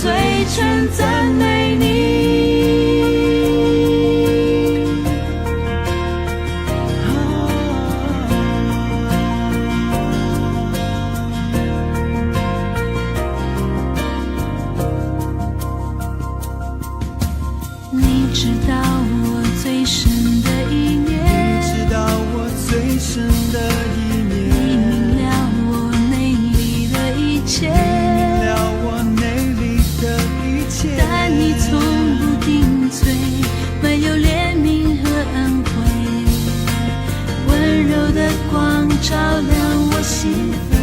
嘴唇赞美你。你知道我最深的一面，你知道我最深的一面，你明了我内里的一切，明了我内里的一切，但你从不定罪，没有怜悯和恩惠，温柔的光照亮我心扉。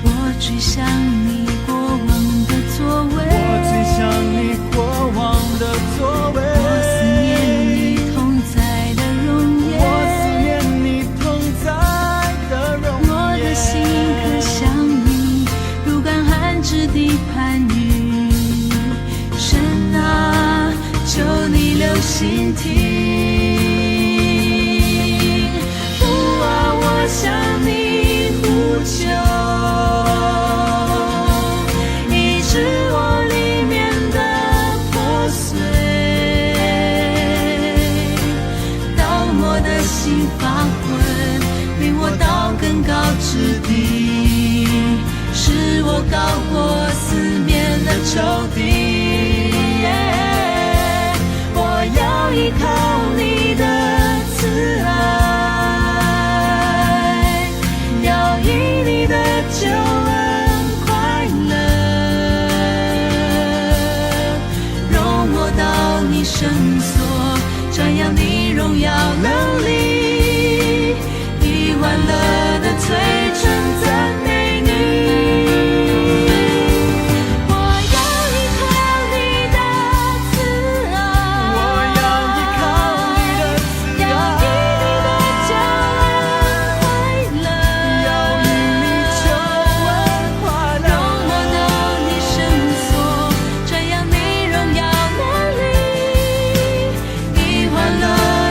我追想你过往的作为，我最想你过往的作为，我思念你同在的容颜，我思念你同在的容颜，我的心可向你如干旱之地攀援。神啊，求你留心听，父啊，我向你呼求，医治我里面的破碎，当我的心发昏，领我到更高之地，使我高过四面的仇敌。我要依靠你的慈爱，要以你的救恩快乐，容我到你圣所，瞻仰你荣耀能力，以欢乐的嘴唇赞美你。我要依靠你的慈爱，我要依靠你的慈要以你的救恩快乐，要以你救恩快乐，容我到你圣所，瞻仰你荣耀能力，以欢乐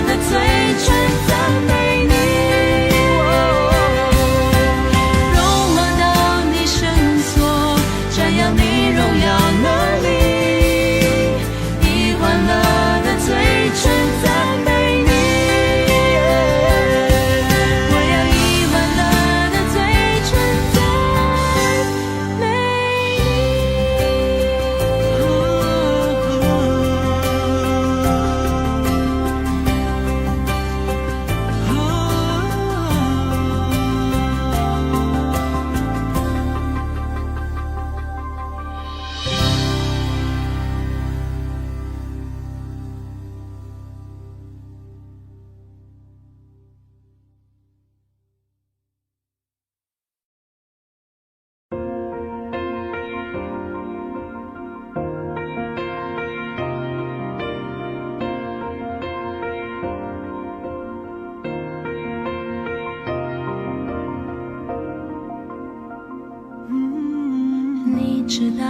的嘴唇赞美你。容我到你圣所，瞻仰你荣耀能力，以欢乐的嘴唇赞美你。我要以欢乐的嘴唇赞美你知道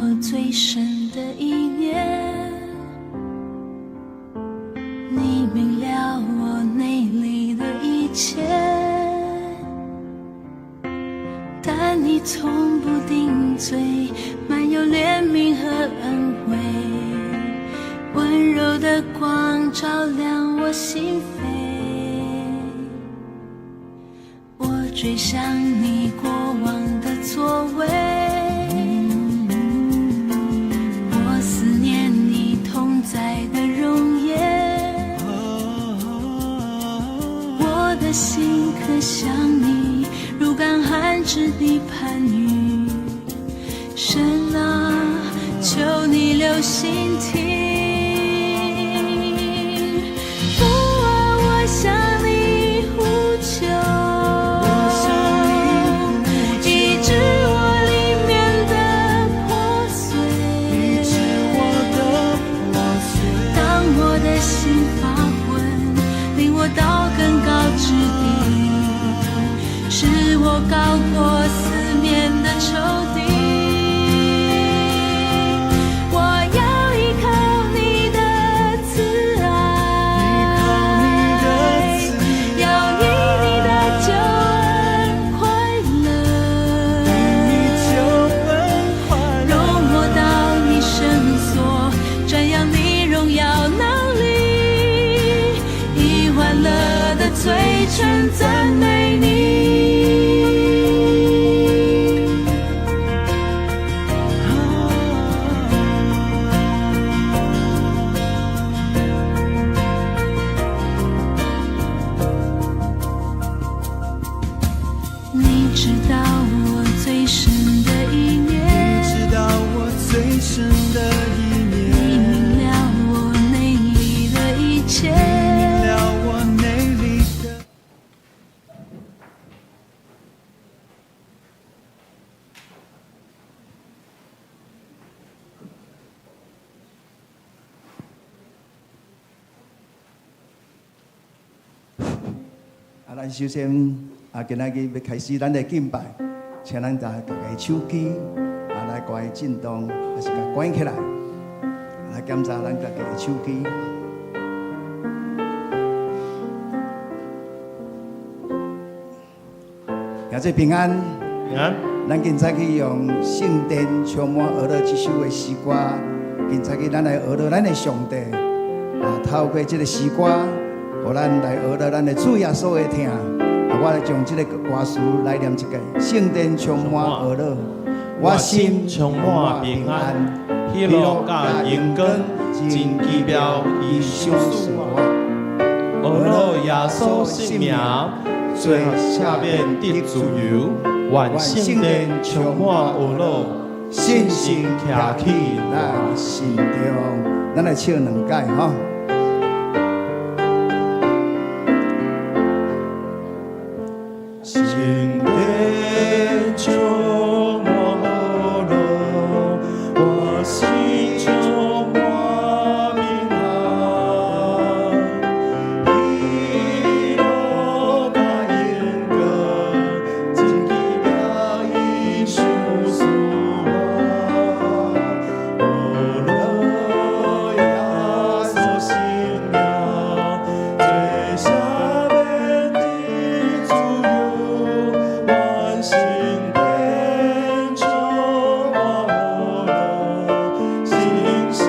我最深的一面，你明了我内里的一切，但你从不定罪，满有怜悯和恩惠，温柔的光照亮我心扉。我追想你过往的作为，我思念你同在的容颜，我的心可向你如干旱之地攀援。神啊，求你留心听，父啊，我向你呼求，医治我里面的破碎，当我的心发昏，领我到更高之地，使我高过四面的仇敌。嘴唇赞美你。你知道我最深的一面，你知道我最深的一面，你明了我内里的一切，明了我内里的。咱首先今仔日要开始咱的敬拜，请咱大家手机来关震动，还是甲关起来，来检查咱家己的手机。感谢平安，平安。咱今早去用《圣殿充满俄勒》这首的诗歌，今早去咱来俄勒咱的上帝透过这个诗歌，互咱来俄勒咱的主耶稣的听。我来将这个歌词来念一个：圣殿充满俄勒，我心充满平安，喜乐甲荣光，真奇妙伊相属我。俄勒耶稣性命，最下面的自由，万圣殿充满俄勒，信心徛起咱心中，咱来唱两解吼。圣殿充满俄勒，我心充满平安，喜乐甲荣光，真奇妙伊相属我。俄勒耶稣性命，最下面的自由，万圣殿充满俄勒，星星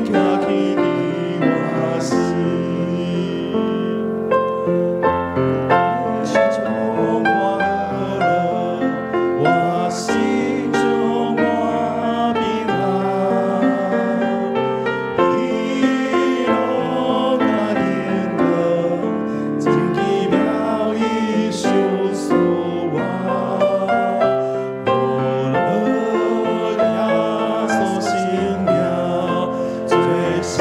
徛起伫我心。充满俄勒，我心充满平安，喜乐甲荣光，真奇妙伊相属我。俄勒耶稣性命，最下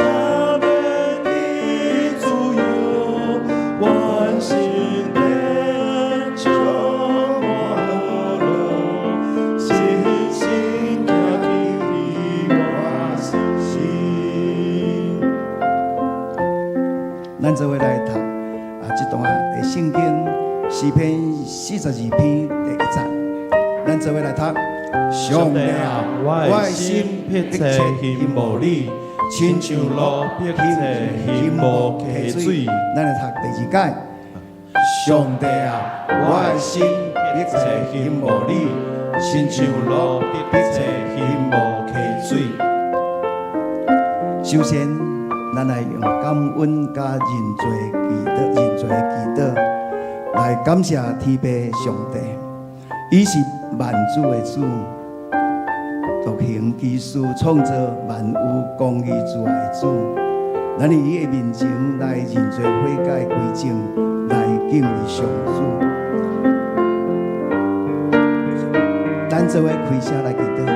面的自由，万圣殿充满俄勒，星星徛起伫我心。咱做伙来读这段的圣经诗篇42篇第1节，咱做伙来读。上帝啊，我的心迫切羡慕你，亲像路迫切羡慕溪水。咱来读第2解。上帝啊，我的心迫切羡慕你，亲像路迫切羡慕溪水。首先，咱来用感恩加认罪的祈祷，来感谢天父上帝，伊是万主的主，独行其事，创造万有公义之外的主。咱伫伊的面前来认罪悔改归正，来敬畏上主。咱做伙开声来祈祷。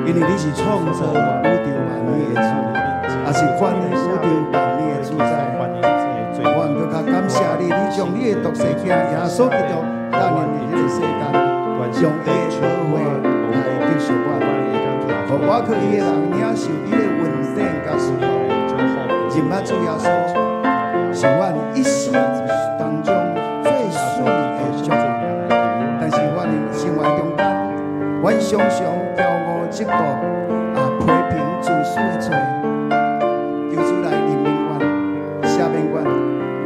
因为你是创造宇宙万物的主，也是管理宇宙万物的主宰。我毋要较感谢你，你将你的独生子耶稣基督带入这个世间，将伊的保护来救赎我，互我可以人领受你的恩典甲祝福。认捌主耶稣，是阮一生当中最水的祝福。但是阮的生活中间，阮常常嫉妒批评自私的罪，求主来怜悯阮、赦免阮，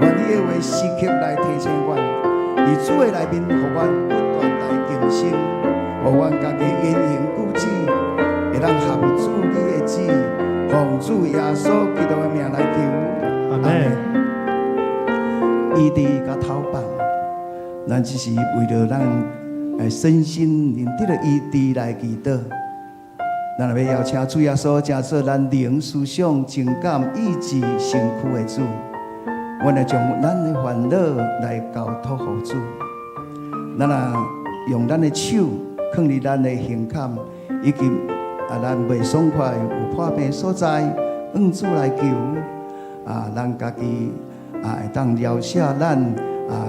愿你的话时刻来提醒阮，伫主的内面，互阮不断来更新，互互阮家己言行举止会当合主你的旨，奉主耶稣基督的名来求。阿门。医治甲头放，咱只是为了咱身心灵得到医治来祈祷。咱要邀请主耶稣成做咱灵思想情感意志身躯的主，阮来将咱的烦恼来交托予主。咱用咱的手放伫咱的胸坎，以及咱袂爽快有破病所在，向主来求。咱家己会当疗愈咱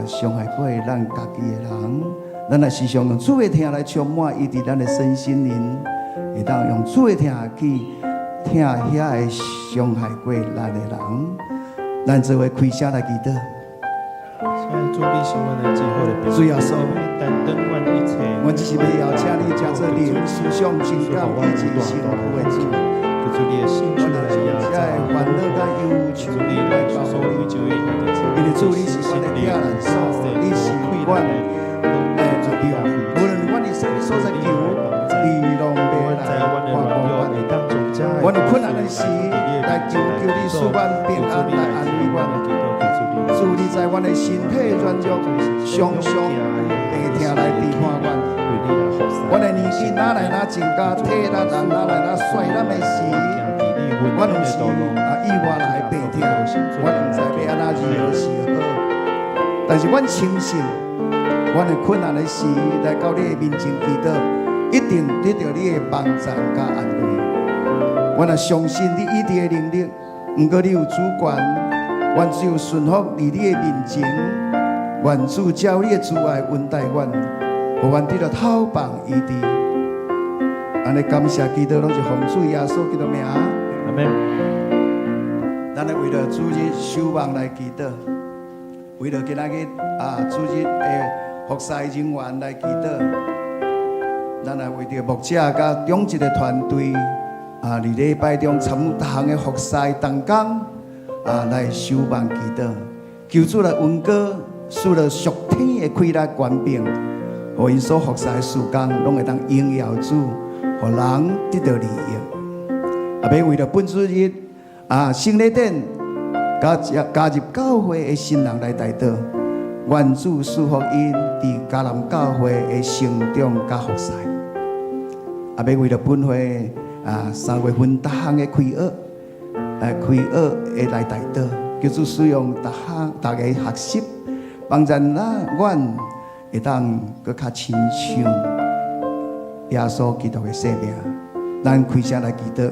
伤害过咱家己的人。咱也时常用主的听来充满医治咱的身心灵。会当用主的听去听遐个伤害过咱的人，咱做伙开声来祈祷。主你是阮的最好的朋友，主耶稣，但等阮一切，我只是要邀请你，将这灵思想情感以及幸福的主，求主你的心去来压在烦恼甲忧愁里来告诉你，因为主你是阮的家人，你是阮无论阮伫什么所在求。你拢要来看顾阮，阮有困难的时来求你使阮平安来安慰阮。主你在阮的身体软弱，常常会听来治看阮。阮的年纪哪来哪增加，体力哪来哪衰咱的时，阮毋是意外来病痛，阮毋知要安怎如何是好。但是阮深信，阮的困难的时来到你的面前祈祷。一定得到你的帮助甲安慰。我也相信你医治的能力，不过你有主权，我只有顺服伫你的面前。愿主照你的慈爱恩待阮，互阮得到透放医治。安尼感谢基督，拢是奉主耶稣基督名。阿门。咱来为了主日守望来祈祷，为了今仔日主日的服侍人员来祈祷。咱也为着牧者甲中职的团队伫礼拜中参与各项的服侍同工来守望祈祷，求主来恩膏，使了属天的快乐权柄，互因所服侍的事工拢会当荣耀主，互人得到利益。要为了本主日圣礼典加入教会的新人来代祷，愿主赐福因伫迦南教会的成长甲服侍。要为了本会3月份各项的开学的来代祷，叫做使用大家学习，帮助阮会当搁较亲像耶稣基督的生命。咱开声来祈祷。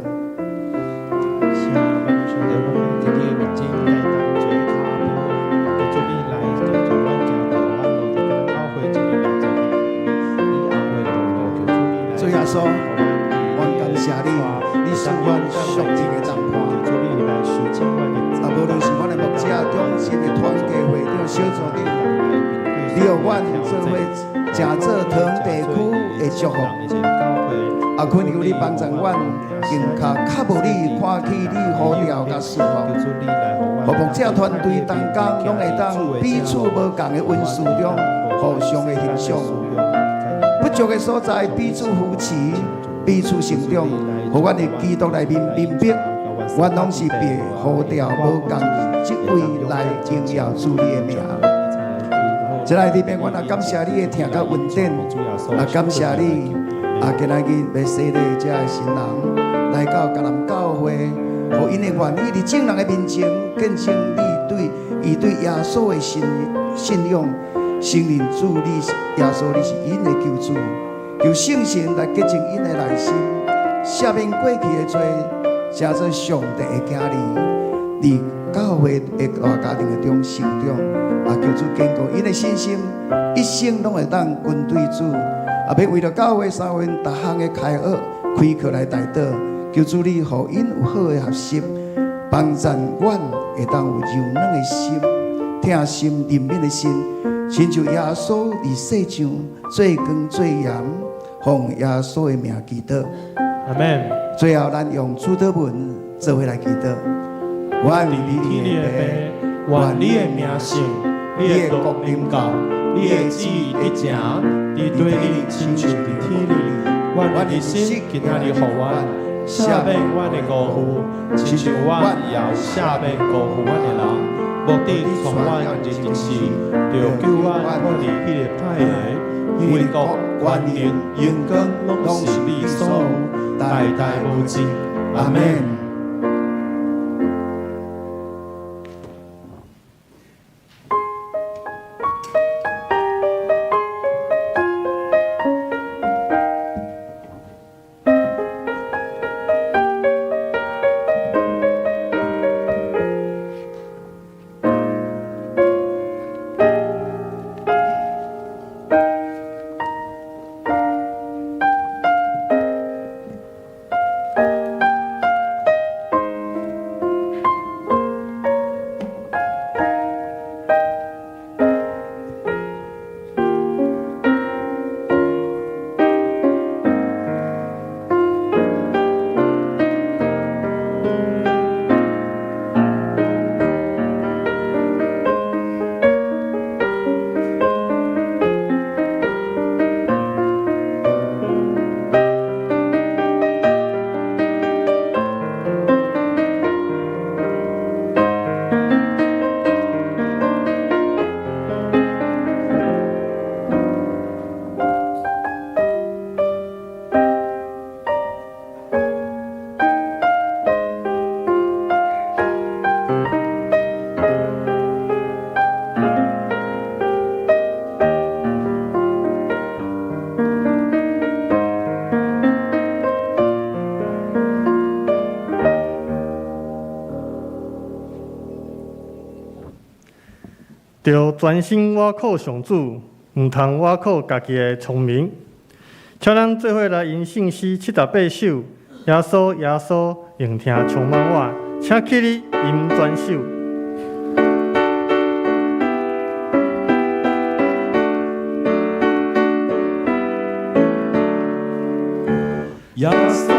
主耶稣，我感谢你，你是阮属天的掌盘。无论是阮的牧者、中心的团契会长、小组长，你予阮做伙正做堂地区的祝福。恳求你帮助阮，更较无你看起你呼召甲侍奉。互牧者团队同工拢会当彼此无共的恩赐中，互相的欣赏。不足的所在，彼此扶持，彼此成长，互阮的基督内面明白，阮拢是被呼召无共职位来荣耀主你的名。这来里面，阮也感谢你的听甲恩典，也感谢你今仔日要洗礼这的新人来到迦南教会，互因的愿意伫众人的面前见证伊对耶稣的信仰。承认主你耶稣你是因的救主，求圣神来洁净因的内心，赦免过去的罪，成做上帝的囝儿，伫教会的大家庭的中成长。求主坚固因的信心，一生拢会当跟对主。要为了教会3月各项的开学开课来代祷，求主你互因有好的学习，帮助阮会当有柔软的心，听心灵敏的心。亲像耶稣伫世上最光最盐，奉耶稣的名祈祷。阿门。最后，咱用主祷文做伙来祈祷。愿你的父，愿你的名圣，你的国临到，你的旨意得成，伫地里亲像伫天里。日心今仔日予阮赦免阮的辜负，亲像阮也有赦免辜负阮的人，目的从阮日一世，着救阮脱离迄个歹个，为国权力荣光拢是你所有，代代无尽。阿门。着专心倚靠上主，毋通倚靠家己的聪明。请咱做伙来吟圣诗78首，耶稣耶稣，聆听充满我，请起立吟专首。耶稣。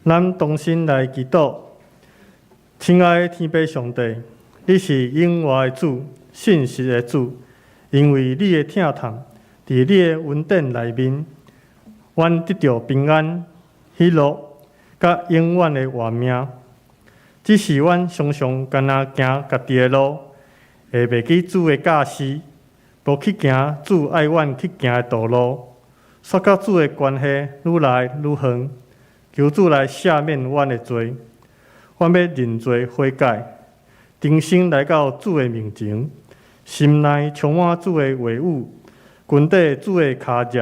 咱同心来祈祷，亲爱的天父上帝，你是永活的主，信实的主，因为你的疼痛，伫你的恩典内面，阮得到平安、喜乐，甲永远的活命。只是阮常常干那行家己的路，会袂记主的教示，无去行主爱阮去行的道路，煞甲主的关系愈来愈远。求主来赦免阮的罪，阮要认罪悔改，重新来到主的面前，心内充满主的话语，grund底主的脚迹，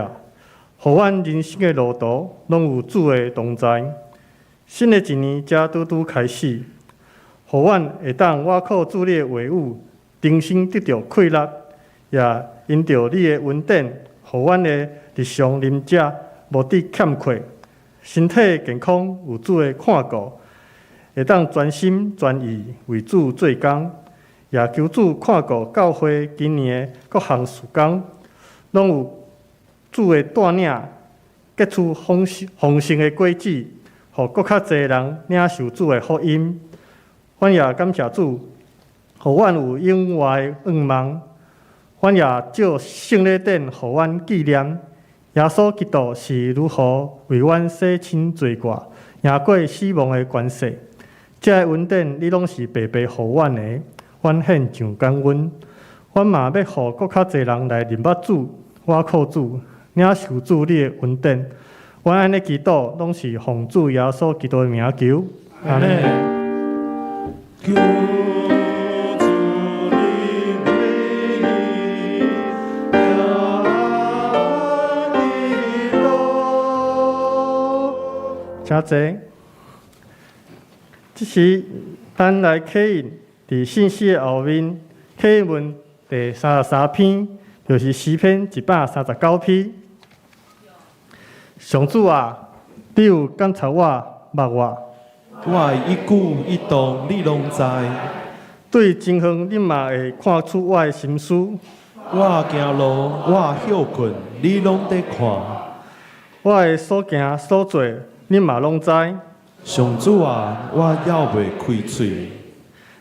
互阮人生的路途拢有主的同在。新的一年才拄拄开始，互阮会当倚靠主你的话语，重新得到快乐，也因着你的恩典，互阮的日常饮食无得欠缺，身体健康有主的看顾，会当专心全意为主做工，也求主看顾教会今年的各项事工，拢有主的带领，结出丰盛的果子，互更较侪人领受主的福音。阮也感谢主，互阮有永怀的愿望。阮也照圣礼典，互阮纪念耶稣基督是如何为阮洗清罪过，赢过死亡的关系。这恩典你拢是白白互阮的，阮献上感恩。阮嘛要互更较侪人来认捌主、倚靠主、领受主你的恩典。阮安尼祈祷，拢是奉主耶稣基督的名求。阿门。请坐。这是咱来启应伫信息的后面，启应文第33篇，就是诗篇139篇。上主啊，你有监察我、捌我。我的一举一动你拢知，对前方你嘛会看出我的心思。我行路，我休困，你拢在看。我的所行所做，你嘛拢知。上主啊，我要袂开嘴。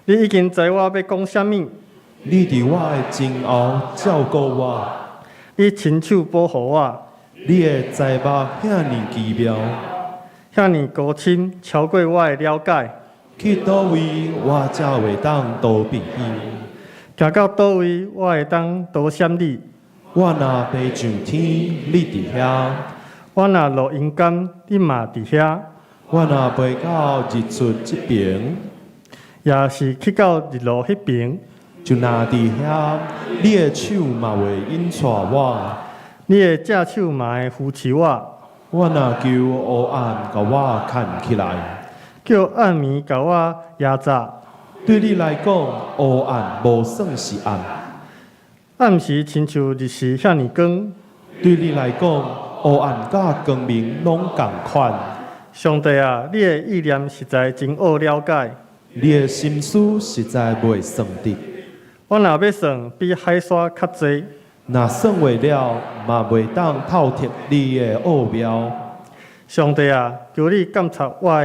你已经知我要讲啥物。你伫我的前后照顾我，你亲手保护我。你的财目遐尼奇妙，遐尼高深，超过我的了解。去倒位我才会当逃避伊。行到倒位，我会当躲闪你。我若飞上天，你伫遐；我若落阴间，你嘛伫遐。我若飞到日出这边，也是去到日落迄边，就若伫遐，你的手嘛会引带我，你的正手嘛会扶持我。我若求黑暗甲我牵起来，叫暗暝甲我压榨。对你来讲，黑暗无算是暗；暗时亲像日时遐尼光。对你来讲，黑暗甲光明拢共款。上帝啊，你的意念实在真好了解，你的心思实在袂算得。我若要算，比海沙较济。若算袂了，嘛袂当透彻你的奥妙。上帝啊，求你监察我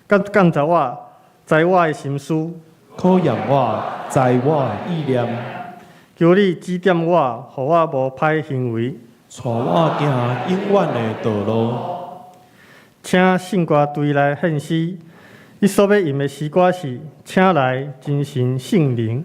的，监察我，知我的心思，考验我，知我的意念，求你指点我，互我无歹行为，带我行永远的道路。请圣歌队来献诗，你所要吟的诗歌是：请来真神圣灵。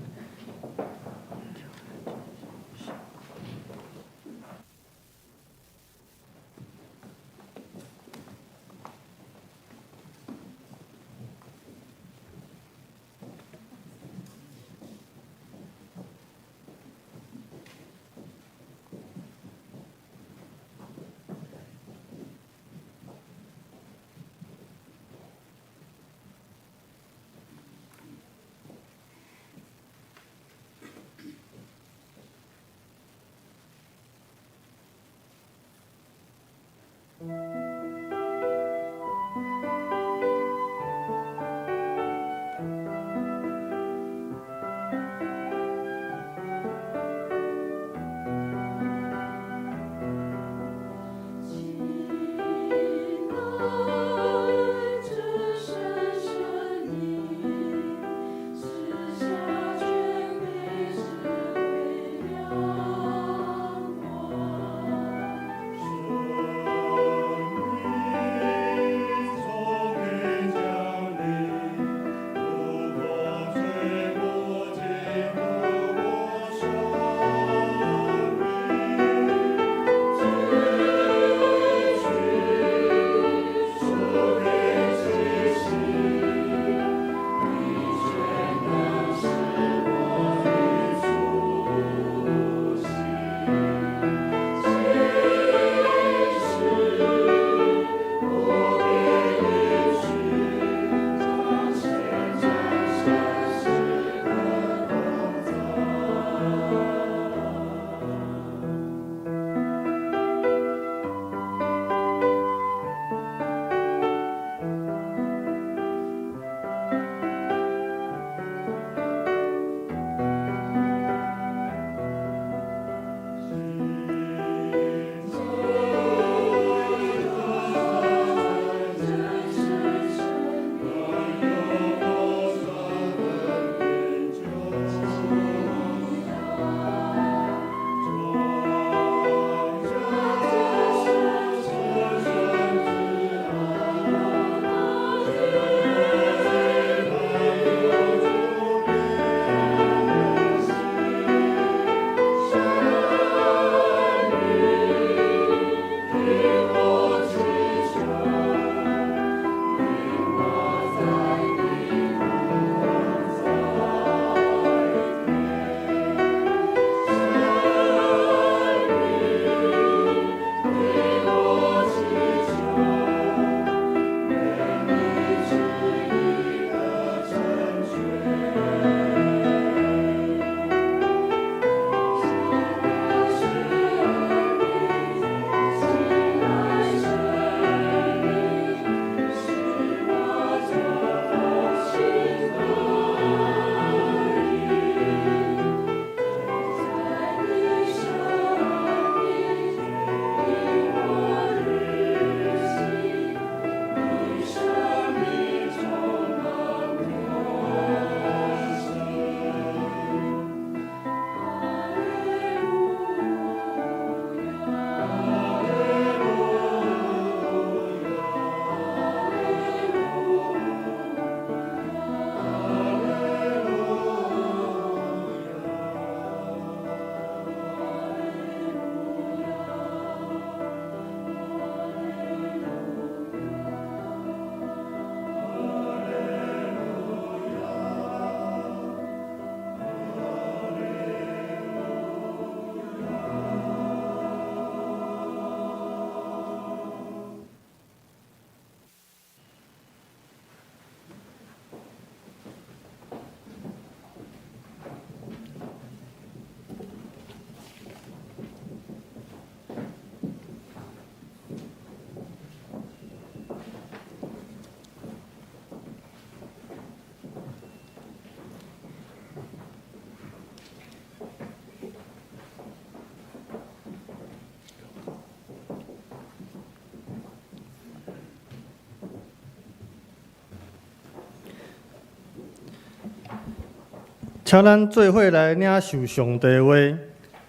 请咱做伙来领受上帝的话，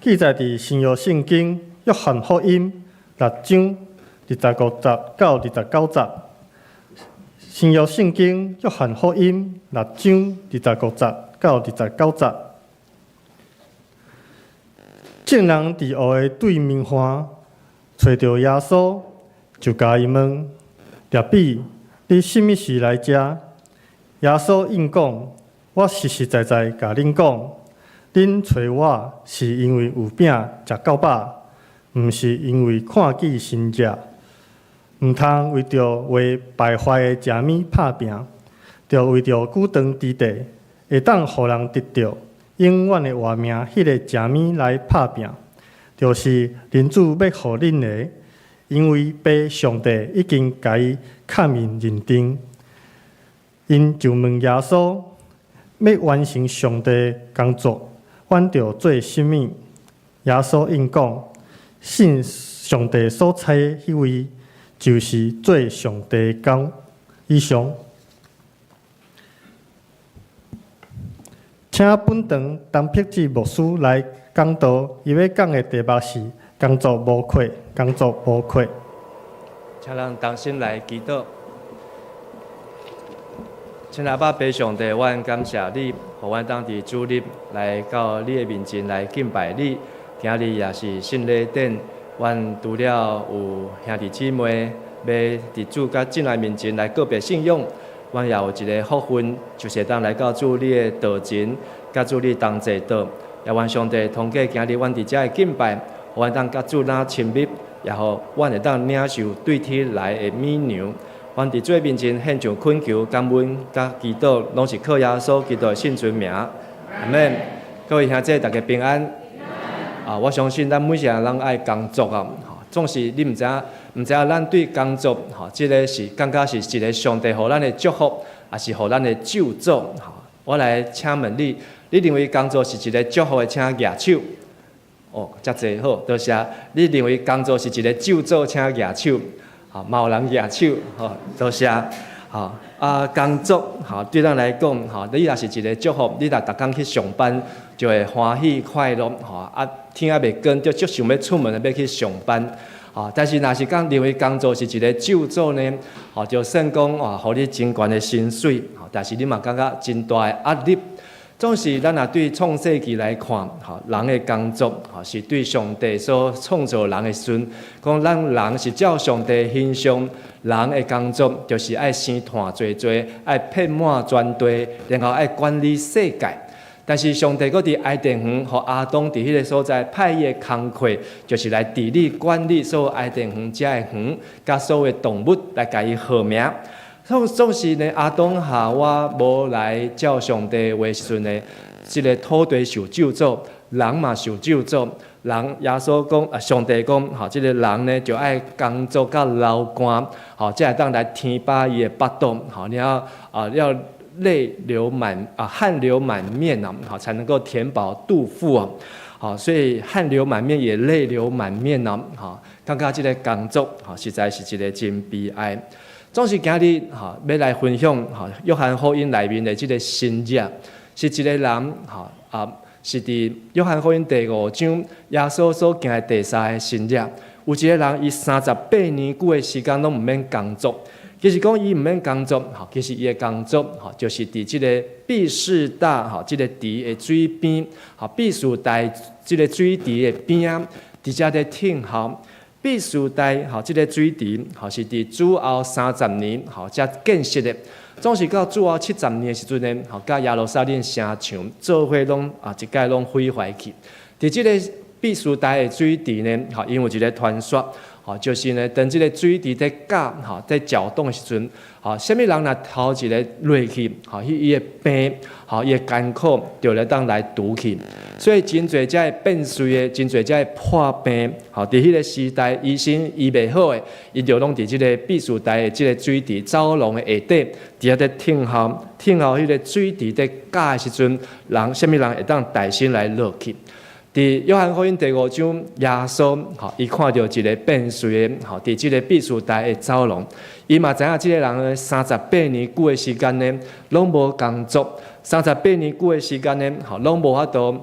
记载伫新约圣经约翰福音6章25节到29节。新约圣经约翰福音6章25节到29节。众人伫湖的对面岸找到耶稣，就甲伊问：rab比，你什么时来遮？耶稣应讲：我实实在在甲恁讲，恁找我是因为有饼食到饱，毋是因为看见神食。毋通为着为败坏的食物拍拼，着为着久长之地，会当互人得到永远的活命。迄个食物来拍拼，就是人主要互恁的，因为被上帝已经甲伊看面认定。因就问耶稣，要完成上帝的工作，阮着做甚物？耶稣应讲：信上帝所差的迄位，就是做上帝的工。以上，请本堂陈碧志牧师来讲道，伊要讲的题目是“工作无愧，工作无愧”。请咱同心来祈祷。亲阿爸，爸上帝，阮感谢你，互阮当伫主日来到你的面前来敬拜你。今日也是圣礼典，阮除了有兄弟姊妹要伫主甲进来面前来告别信仰，阮也有一个福分，就是当来到主你的道前，甲主你同齐道。也愿上帝通过今日阮伫遮的敬拜，互阮当甲主咱亲密，也互阮会当领受对天来的美娘。阮伫主面前献上恳求、感恩、甲祈祷，拢是靠耶稣基督的圣尊名。阿门。各位兄弟，大家平安。我相信咱每一个人爱工作啊，总是你毋知影咱对工作，即个是感觉是一个上帝互咱的祝福，也是互咱的咒诅。我来请问你，你认为工作是一个祝福的，请举手。遮济好，多谢。你认为工作是一个咒诅，请举手。嘛有人举手，多谢。工作对咱来讲，你若是一个祝福，你若逐工去上班，就会欢喜快乐。天还袂光，就足想要出门要去上班。但是若是讲认为工作是一个咒诅呢，就算讲互你真悬的薪水，但是你嘛感觉真大的压力。总是咱若对创世纪来看，人的工作是对上帝所创造人的时，讲咱人是照上帝的形象，人的工作就是爱生炭做做，爱遍满全地，然后爱管理世界。但是上帝佫伫爱甸园，互亚当伫迄个所在派伊的工课，就是来治理管理所有爱甸园遮的园，甲所有的动物来甲伊号名。总是呢，亚当夏娃无来照上帝话时呢，即个土地受咒诅，人嘛受咒诅。人耶稣讲，上帝讲，即个人呢就爱工作甲流汗，才会当来填饱伊的腹肚，然后要泪流满汗流满面才能够填饱肚腹所以汗流满面也泪流满面感觉即个工作实在是一个真悲哀。总是今日要来分享约翰福音内面的即个神迹，是一个人是伫约翰福音第5章耶稣所行的第3个神迹。有一个人伊38年久的时间拢毋免工作，其实讲伊毋免工作，其实伊的工作就是伫即个毕士大即个池的水边，毕士大即个水池的边啊，伫遮咧听候。毕士大即个水池是伫主后30年才建设的，总是到主后70年的时阵呢，甲耶路撒冷城墙做伙拢一概拢毁坏去。伫即个毕士大的水池呢，因为一个传说，就是呢，当即个水池在搅在搅动的时阵，什么人若头一个落去，伊的病，伊的艰苦，就来当来拄去。所以真侪遮会变碎的，真侪遮会破病。伫迄个时代，医生医袂好的，伊就拢伫即个毕士大的即个水池走廊的下底，伫遐咧听候迄个水池在搅的时阵，人什么人会当带薪来落去？伫伫约翰福音第5章，耶稣伊看到一个变碎的伫即个避暑台的走廊，伊嘛知影即个人呢38年久的时间呢，拢无工作，38年久的时间呢，拢无法度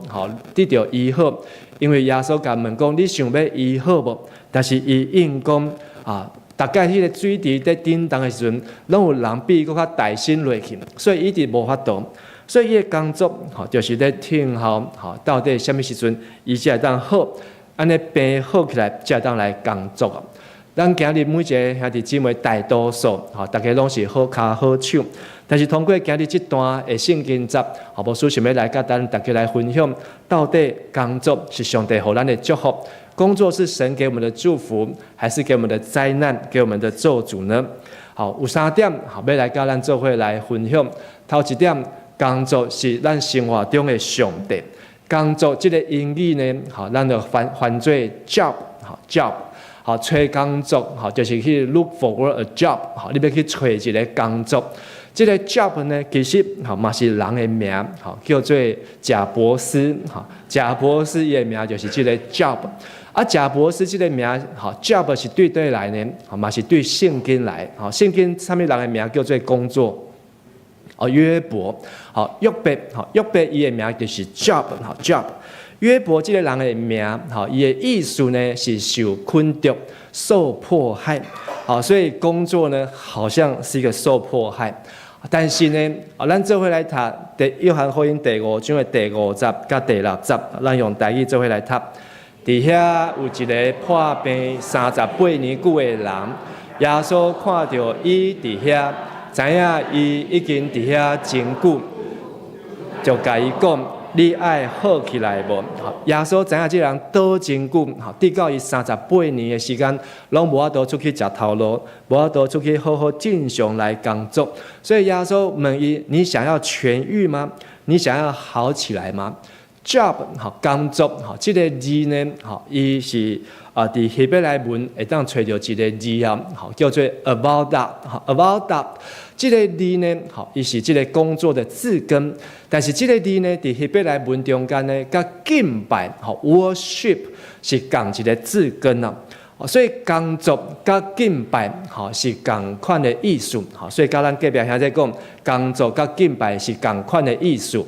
得到医好，因为耶稣甲问讲：你想要医好无？但是伊应讲大概迄个水池在震动的时阵，拢有人比伊搁较大声落去，所以伊直无法度。所以伊的工作就是咧听候到底什么时阵伊才会当好，安尼病好起来才会当来工作啊。咱今日每一个兄弟姊妹大多数大家拢是好骹好手，但是通过今日这段的圣经节，牧师想要来甲咱大家来分享，到底工作是上帝给咱的祝福，工作是神给我们的祝福，还是给我们的灾难，给我们的咒诅呢？好，有3点要来甲咱做伙来分享。头一点，工作是咱生活中的上帝。工作这个英语呢，咱就翻做 job， job， 找工作，就是去 look for a job， 你要去找一个工作。这个 job 呢，其实嘛是人的名，叫做贾伯斯，贾伯斯伊的名就是这个 job。贾伯斯这个名，job 是对来呢，嘛是对圣经来，圣经上面人的名叫做工作。约伯，约伯伊的名就是 job，job。约伯这个人的名，伊的意思呢是受困毒、受迫害，所以工作呢好像是一个受迫害。但是呢，咱做伙来读约翰福音第5章的第5节甲第6节，咱用台语做伙来读。伫遐有一个破病38年久的人，耶稣看到伊伫遐。知影伊已經伫遐真久，就甲伊讲：你爱好起来无？耶稣知影即人倒真久，直到伊38年的时间，拢无法度出去食头路，无法度出去好好正常来工作。所以耶稣问伊：你想要痊愈吗？你想要好起来吗 ？job 工作，这个字呢，伊是。伫希伯来文会当找到一个字叫做 about that。about that 这个字呢，伊是这个工作的字根，但是这个字呢，伫希伯来文中间呢，甲敬拜worship 是同一个字根啊。所以工作甲敬拜是同款的意思。所以甲咱隔壁兄弟讲，工作甲敬拜是同款的意思。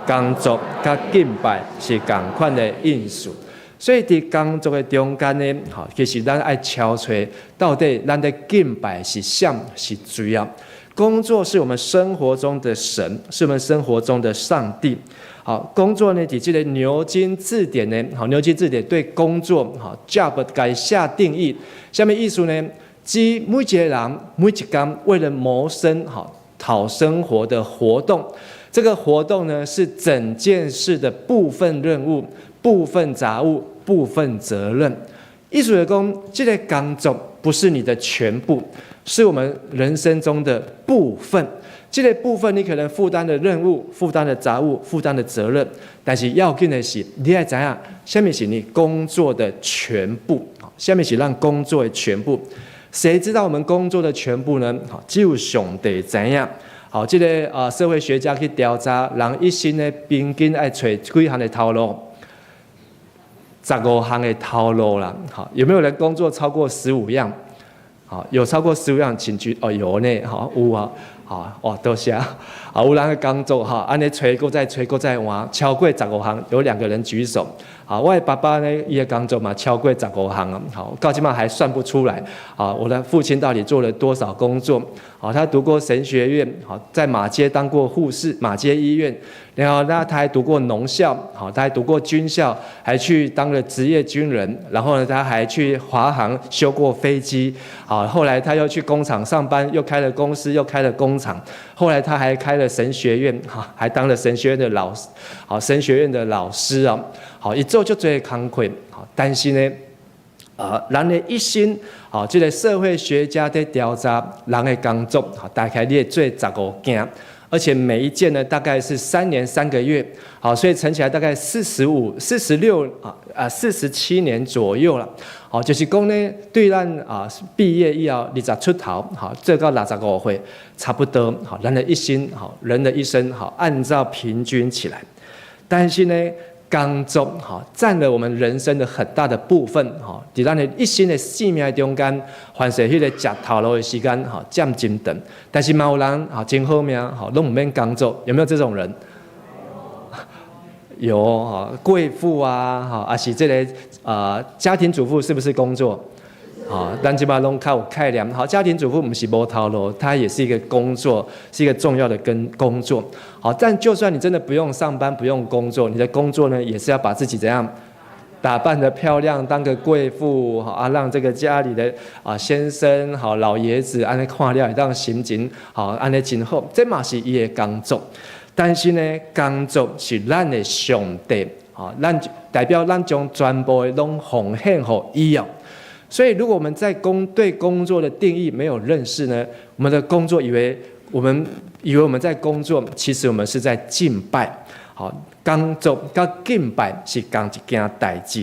工作甲敬拜是同款的意思。所以伫工作的中间呢，其实咱爱敲锤到底咱的敬拜是什是主要。工作是我们生活中的神，是我们生活中的上帝。工作呢，伫这个牛津字典呢，牛津字典对工作job 改下定义，下面意思呢，即每一个人每一天为了谋生讨生活的活动。这个活动呢，是整件事的部分任务、部分杂物、部分责任。意思就是说，这个工作不是你的全部，是我们人生中的部分。这个部分你可能负担的任务、负担的杂物、负担的责任，但是要紧的是，你要知道，什么是你工作的全部？什么是让工作的全部？谁知道我们工作的全部呢？只有上帝知影。这个社会学家去调查，人一生呢平均爱找几项的头路，15项的头路啦。有没有人工作超过15样？有超过15样，请举有呢，有啊。多谢。有人的工作安尼找过再找过再换，超过15项，有2个人举手。我的爸爸呢，伊的工作嘛超过15项啊。到现在还算不出来。我的父亲到底做了多少工作？他读过神学院，在马街当过护士，马街医院。然后他还读过农校，他还读过军校，还去当了职业军人。然后呢，他还去华航修过飞机。后来他又去工厂上班，又开了公司，又开了工厂。后来他还开了神学院，还当了神学院的老师，神学院的老师啊。一做就做工课，但是呢，人的一生，这个社会学家在调查人的工作，大概你会做15件。而且每一件呢，大概是3年3个月，所以乘起来大概45、46、47年左右了。就是讲呢，对咱毕业以后20出头，最高65岁，差不多。人的一生，按照平均起来。但是呢，工作占了我们人生的很大的部分在咱的一生的生命中间，凡是迄个吃头路的时间占真长。但是嘛有人真好命拢唔免工作，有没有这种人？有贵妇啊还是这个家庭主妇是不是工作？咱即摆拢较有概念。家庭主妇不是无头路，它也是一个工作，是一个重要的工作。但就算你真的不用上班，不用工作，你的工作呢，也是要把自己怎样打扮得漂亮，当个贵妇让这个家里的先生老爷子安尼看了会当心情安尼真好，这嘛是伊的工作。但是呢，工作是咱的上帝咱代表咱将全部的拢奉献给伊所以，如果我们在对工作的定义没有认识呢，我们的工作以为我们在工作，其实我们是在敬拜。工作跟敬拜是同一件代志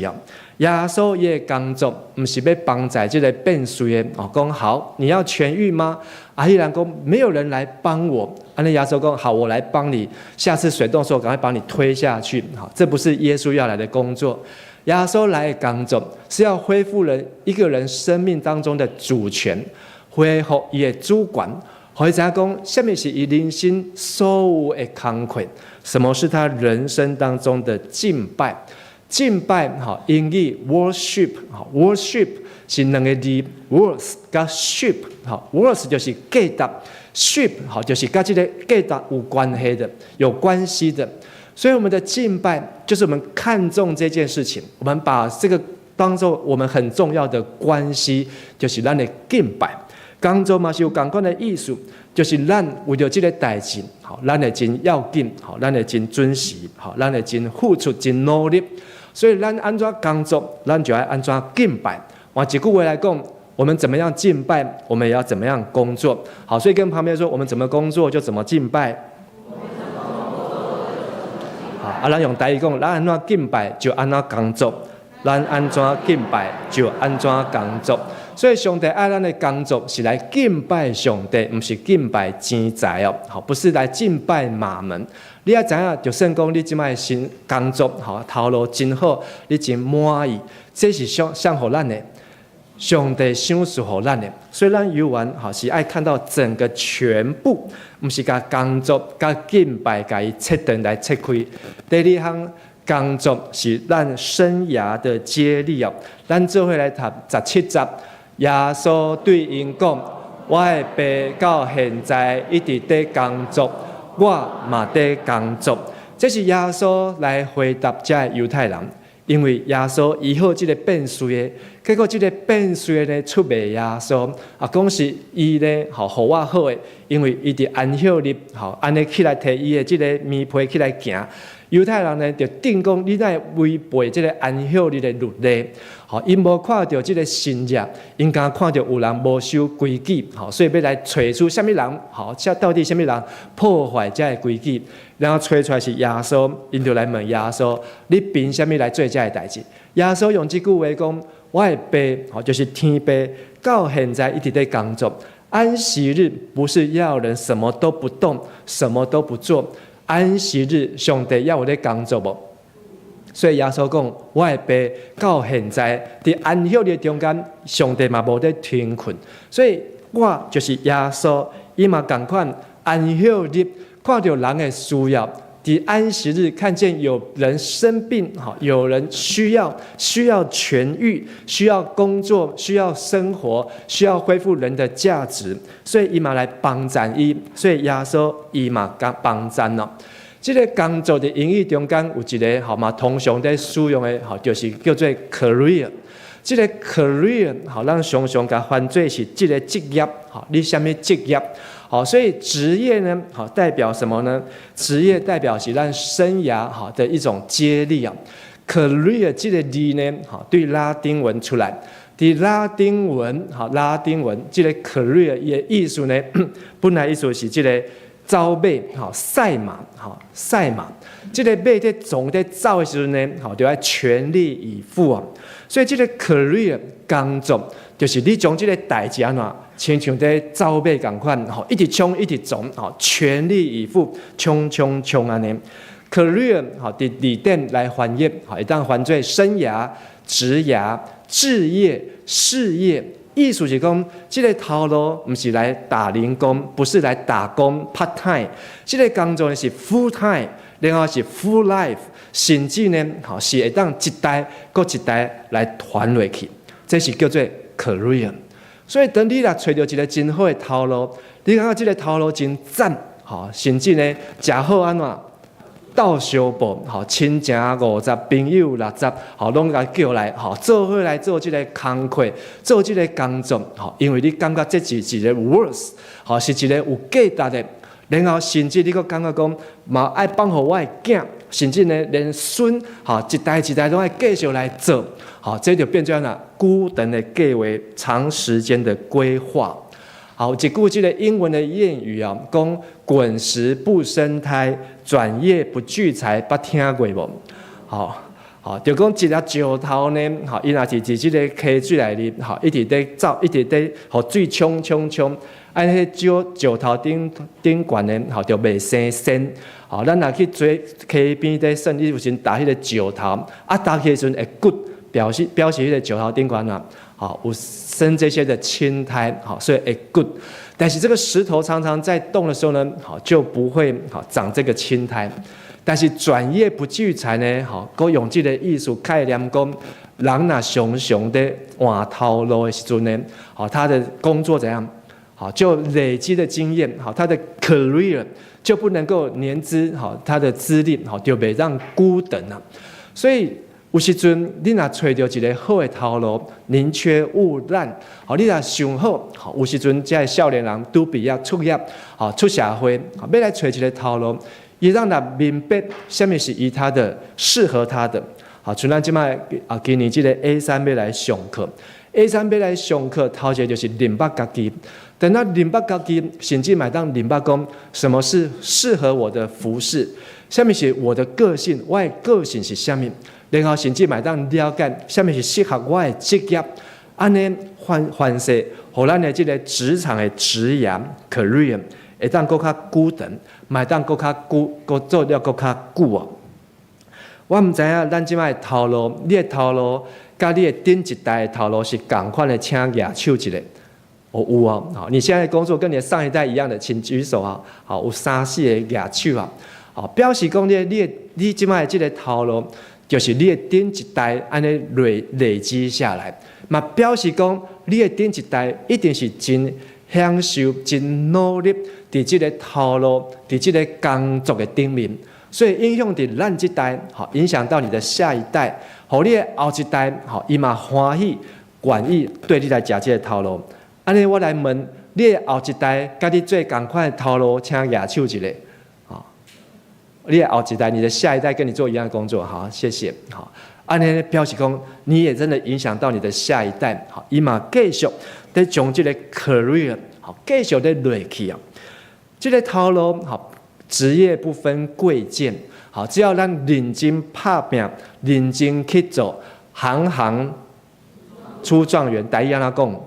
耶稣伊的工作不是要帮助这个变衰的讲好，你要痊愈吗？伊人讲没有人来帮我，安尼耶稣讲好，我来帮你，下次水动的时候赶快把你推下去。这不是耶稣要来的工作。耶稣来的工作是要恢复一个人生命当中的主权，恢复伊的主权，互伊知影讲什么是伊人生所有的工课，什么是他人生当中的敬拜。敬拜英语 worship 是两个字 words 加 ship words 就是价值 ship 就是跟这个价值有关系的，有关系的。所以我们的敬拜就是我们看重这件事情，我们把这个当作我们很重要的关系，就是咱的敬拜。工作嘛是有同款的意思，就是咱为了这个代志，咱会真要紧，咱会真准时，咱会真付出真努力。所以咱安怎工作，咱就要安怎敬拜。换一句话来讲，我们怎么样敬拜，我们也要怎么样工作。所以跟旁边说，我们怎么工作就怎么敬拜。咱用台语讲，咱安怎敬拜就安怎工作，咱安怎敬拜就安怎工作。所以上帝爱咱的工作是来敬拜上帝，不是敬拜钱财不是来敬拜马门。你要知影，就算讲你即摆新工作头路真好，你真满意，这是想互咱的。上帝想是互咱的，所以咱游玩是爱看到整个全部，不是甲工作、甲敬拜、甲伊切断来切开。第二项工作是咱生涯的接力咱做伙来读17节。耶稣对因讲：“我的爸到现在一直在工作，我嘛在工作。”这是耶稣来回答这犹太人，因为耶稣医好这个变衰的，结果这个变衰的呢出卖耶稣讲是伊呢互我好的，因为伊伫安息日安尼起来摕伊的这个棉被起来行。犹太人呢就定讲你乃违背这个安息日的律例，因无看到这个新约，因敢看到有人无守规矩，所以要来找出什么人，到底什么人破坏这个规矩，然后找出来是耶稣，因就来问耶稣：你凭什么来做这个代志？耶稣用这句话讲：我的爸，就是天爸，到现在一直在工作。安息日不是要人什么都不动，什么都不做。安息日，上帝要有咧工作无？所以耶稣讲：我的爸到现在伫安息日中间，上帝嘛无咧停困。所以我就是耶稣，伊嘛同款安息日看到人的需要，伫安息日看见有人生病，有人需要痊愈，需要工作，需要生活，需要恢复人的价值，所以伊嘛来帮助伊，所以耶稣伊嘛甲帮助咯。这个工作的英语中间有一个嘛，通常在使用的就是叫做 career。这个 career 咱常常甲翻做是这个职业，你什么职业？所以职业呢，代表什么呢？职业代表是咱生涯的一种接力career 这个字呢，对拉丁文出来，伫拉丁文这个 career 的意思呢，本来意思是这个走马，赛马，这个马在总在走的时候呢，就要全力以赴所以这个 career 工作，就是你将这个代志安怎，亲像在走马同款，一直冲，一直冲，全力以赴，冲安尼。career 好，伫里顶来翻译，好，会当翻做生涯、职涯、置业、事业。意思是讲，这个头路不是来打零工，不是来打工 part time， 这个工作是 full time， 然后是 full life， 甚至呢，好是会当一代搁一代来传落去，这是叫做 career。所以等你若找到一个真好的头路，你感觉这个头路真赞，好，甚至呢，食好安怎？到相报，好，亲情50，朋友60，好，拢甲叫来，好，做伙来做这个工课，做这个工作，好，因为你感觉这是一个 worth， 好，是一个有价值的。然后甚至你佫感觉讲，嘛爱帮互我的囝，甚至呢连孙，好，一代一代都爱继续来做，好，这就变成了久长的计划，长时间的规划。好，一句这个英文的谚语啊，讲滚石不生胎，转业不聚财，捌听过无？好，就讲一粒石头呢，好，伊若是伫这个溪水内里，好，一直在走，一直在互水冲，按迄石头顶悬呢，好，就袂生鲜。好，咱若去做溪边在算，你有时打迄个石头，打起时阵会骨，表示迄个石头顶悬啊。好，有生这些的青苔，好，所以会 good。但是这个石头常常在动的时候呢，好就不会好长这个青苔。但是转业不聚财呢，好，佮用这个艺术概念讲，人若常的换头路的时阵呢，好，他的工作怎样？好，就累积的经验，好，他的 career 就不能够年资，好，他的资历，好，就袂让孤等啊。所以。有时阵，你若找到一个好的头路，宁缺毋滥。好，你若想好，好，有时阵这少年人拄毕业、出业，好，出社会，好，要来找一个头路，伊让人明白什么是伊他的适合他的。好，像咱即摆今年这个 A3要来上课 ，A3要来上课，头一个就是认捌家己。等到认捌家己，甚至买当认捌讲什么是适合我的服饰，什么是我的个性，我的个性是什么。然后甚至买当了解，什么是适合我的职业，安尼反射，互咱的这个职场的职业 career 会当搁较久长，买当搁较久，搁做了搁较久哦。我唔知影咱即摆头路，你的头路，甲你的顶一代的头路是同款的，请举手一个。哦，有哦，好，你现在工作跟你的上一代一样的，请举手啊！好，有3、4个举手啊！好，表示讲你即摆这个头路。就是你的顶一代安尼累积下来，嘛表示讲你的顶一代一定是真享受、真努力，伫这个头路、伫这个工作的顶面，所以影响伫咱这代，好影响到你的下一代，互你的后一代，好伊嘛欢喜、愿意对你来食这个头路。安尼我来问你的后一代，甲你做同款的头路，请举手一个。你的后一代，你的下一代跟你做一样的工作，好，谢谢。好，安尼表示讲，你也真的影响到你的下一代。好，伊嘛继续在将这个 career 好继续在落去啊。这个头路好，职业不分贵贱，好，只要咱认真拍拼，认真去做，行行出状元。台语安怎讲？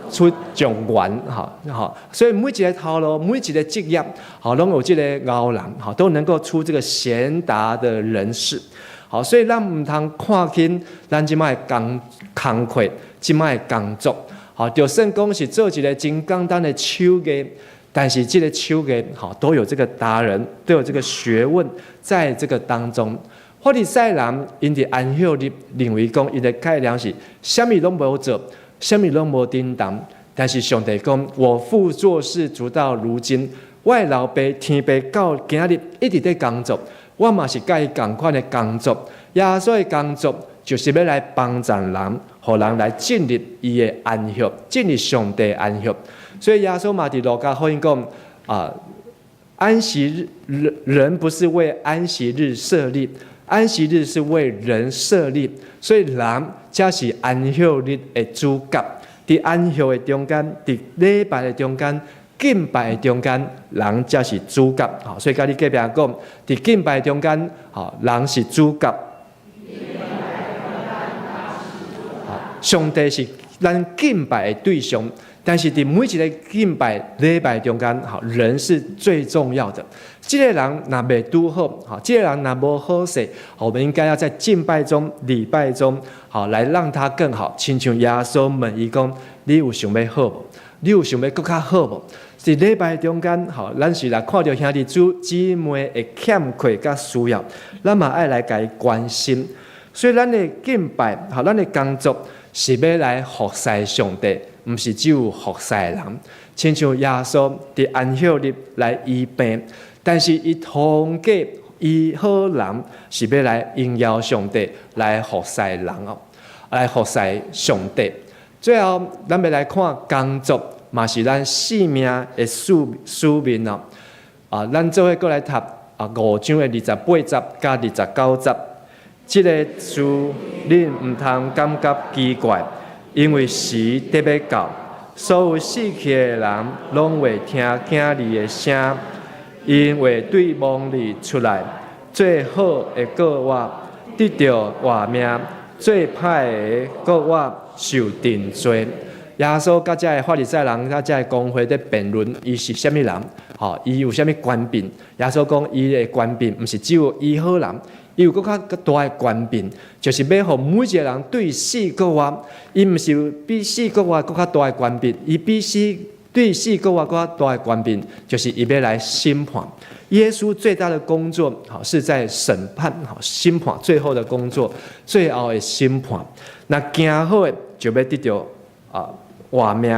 出状元，好，所以每一个头路，每一个职业，好，拢有这个牛人，好，都能够出这个贤达的人士，好，所以咱唔通看轻咱即摆工课，即摆工作，好，就算讲是做一个真简单的手艺，但是这个手艺，好，都有这个达人，都有这个学问，在这个当中。法利赛人因伫安息日认为讲，伊的概念是啥物拢无做。什么拢无叮当，但是上帝讲，我父做事直到如今，我的老爸天父到今日一直在工作，我嘛是甲伊同款的工作。耶稣的工作就是要来帮助人，互人来进入伊的安息，进入上帝的安息。所以耶稣嘛伫路加福音讲安息日人不是为安息日设立。安息日是为人设立，所以人才是安息日的主角。伫安息的中间，伫礼拜的中间，敬拜的中间，人才是主角。好，所以甲你隔壁讲，伫敬拜中间，好，人是主角。好，上帝是咱敬拜的对象，但是伫每一个敬拜礼拜中间，好，人是最重要的。这个人若未拄好，好，这个人若无好势，我们应该要在敬拜中、礼拜中，好，来让他更好。亲像耶稣问伊讲：你有想要好无？你有想要更较好无？在礼拜中间，好，咱是来看到兄弟姊妹的欠缺甲需要，咱嘛爱来甲伊关心。所以咱的敬拜，好，咱的工作是要来服侍上帝，毋是只有服侍人。亲像耶稣伫安息日来医病，但是伊同过医好人，是要来荣耀上帝，来服侍人哦，来服侍上帝。最后，咱要来看工作，嘛是咱生命的使命哦。咱做伙过来读5章的28节加29节。这个事恁唔通感觉奇怪，因为时得要到，所有死去的人拢会听囝儿的声，因为对梦里出来，最好的个我得到活命，最歹的个我受定罪。耶稣甲遮个法利赛人，甲遮个公会在辩论，伊是虾米人？吼，伊有虾米权柄？耶稣讲，伊的权柄毋是只有医好人。伊有搁较大的权柄，就是要互每一个人对死个我，伊毋是比死个我搁较大的权柄，伊比对死个我搁较大的权柄，就是伊要来审判。耶稣最大的工作，好是在审判，好审判最后的工作，最后的审判。那行好的就要得到活命，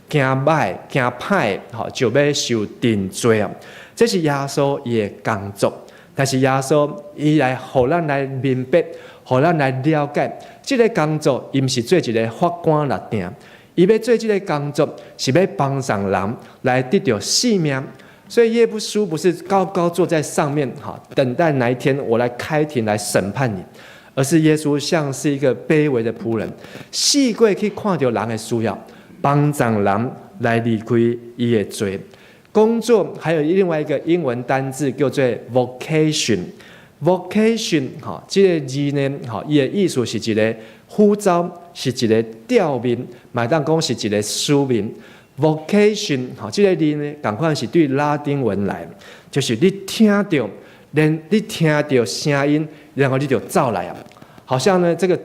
行歹行歹，好就要受定罪啊！这是耶稣伊的工作。但是耶稣伊来，互咱来明白，互咱来了解，这个工作伊毋是做一个法官来定，伊要做这个工作是要帮上人来得到性命。所以耶稣不是高高坐在上面，等待哪一天我来开庭来审判你，而是耶稣像是一个卑微的仆人，四过去看到人的需要，帮上人来离开伊的罪。工作还有另外一个英文单字叫做 vocation。vocation 哈，这个字呢，哈，伊的意思是一个呼召，是一个调名，买当讲是一个使命。vocation 哈，这个字呢，赶快是对拉丁文来，就是你听到，你听到声音，然后你就走来啊，好像呢，这个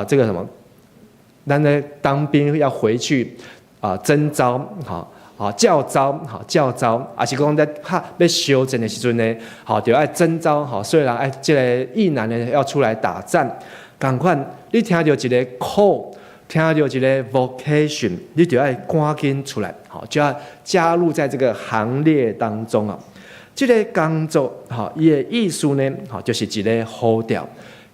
什么，咱呢当兵要回去。征召，教招，教招，也是讲在要修正的时阵呢，就要征召，虽然这个役男呢要出来打仗，赶快你听到一个 call， 听到一个 vocation， 你就要赶紧出来，就要加入在这个行列当中啊。这个工作，伊的意思呢，就是一个呼召。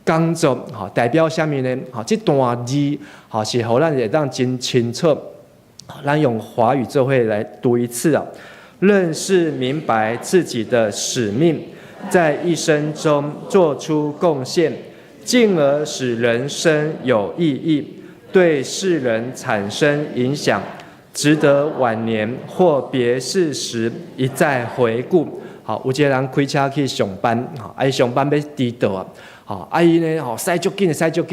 工作，代表什么呢？这段字，是互咱会当真清楚。咱用华语做会来读一次啊，认识明白自己的使命，在一生中做出贡献，进而使人生有意义，对世人产生影响，值得晚年或别事时一再回顾。好，有一个人开车去上班，伊上班要迟到啊。伊呢，驶足紧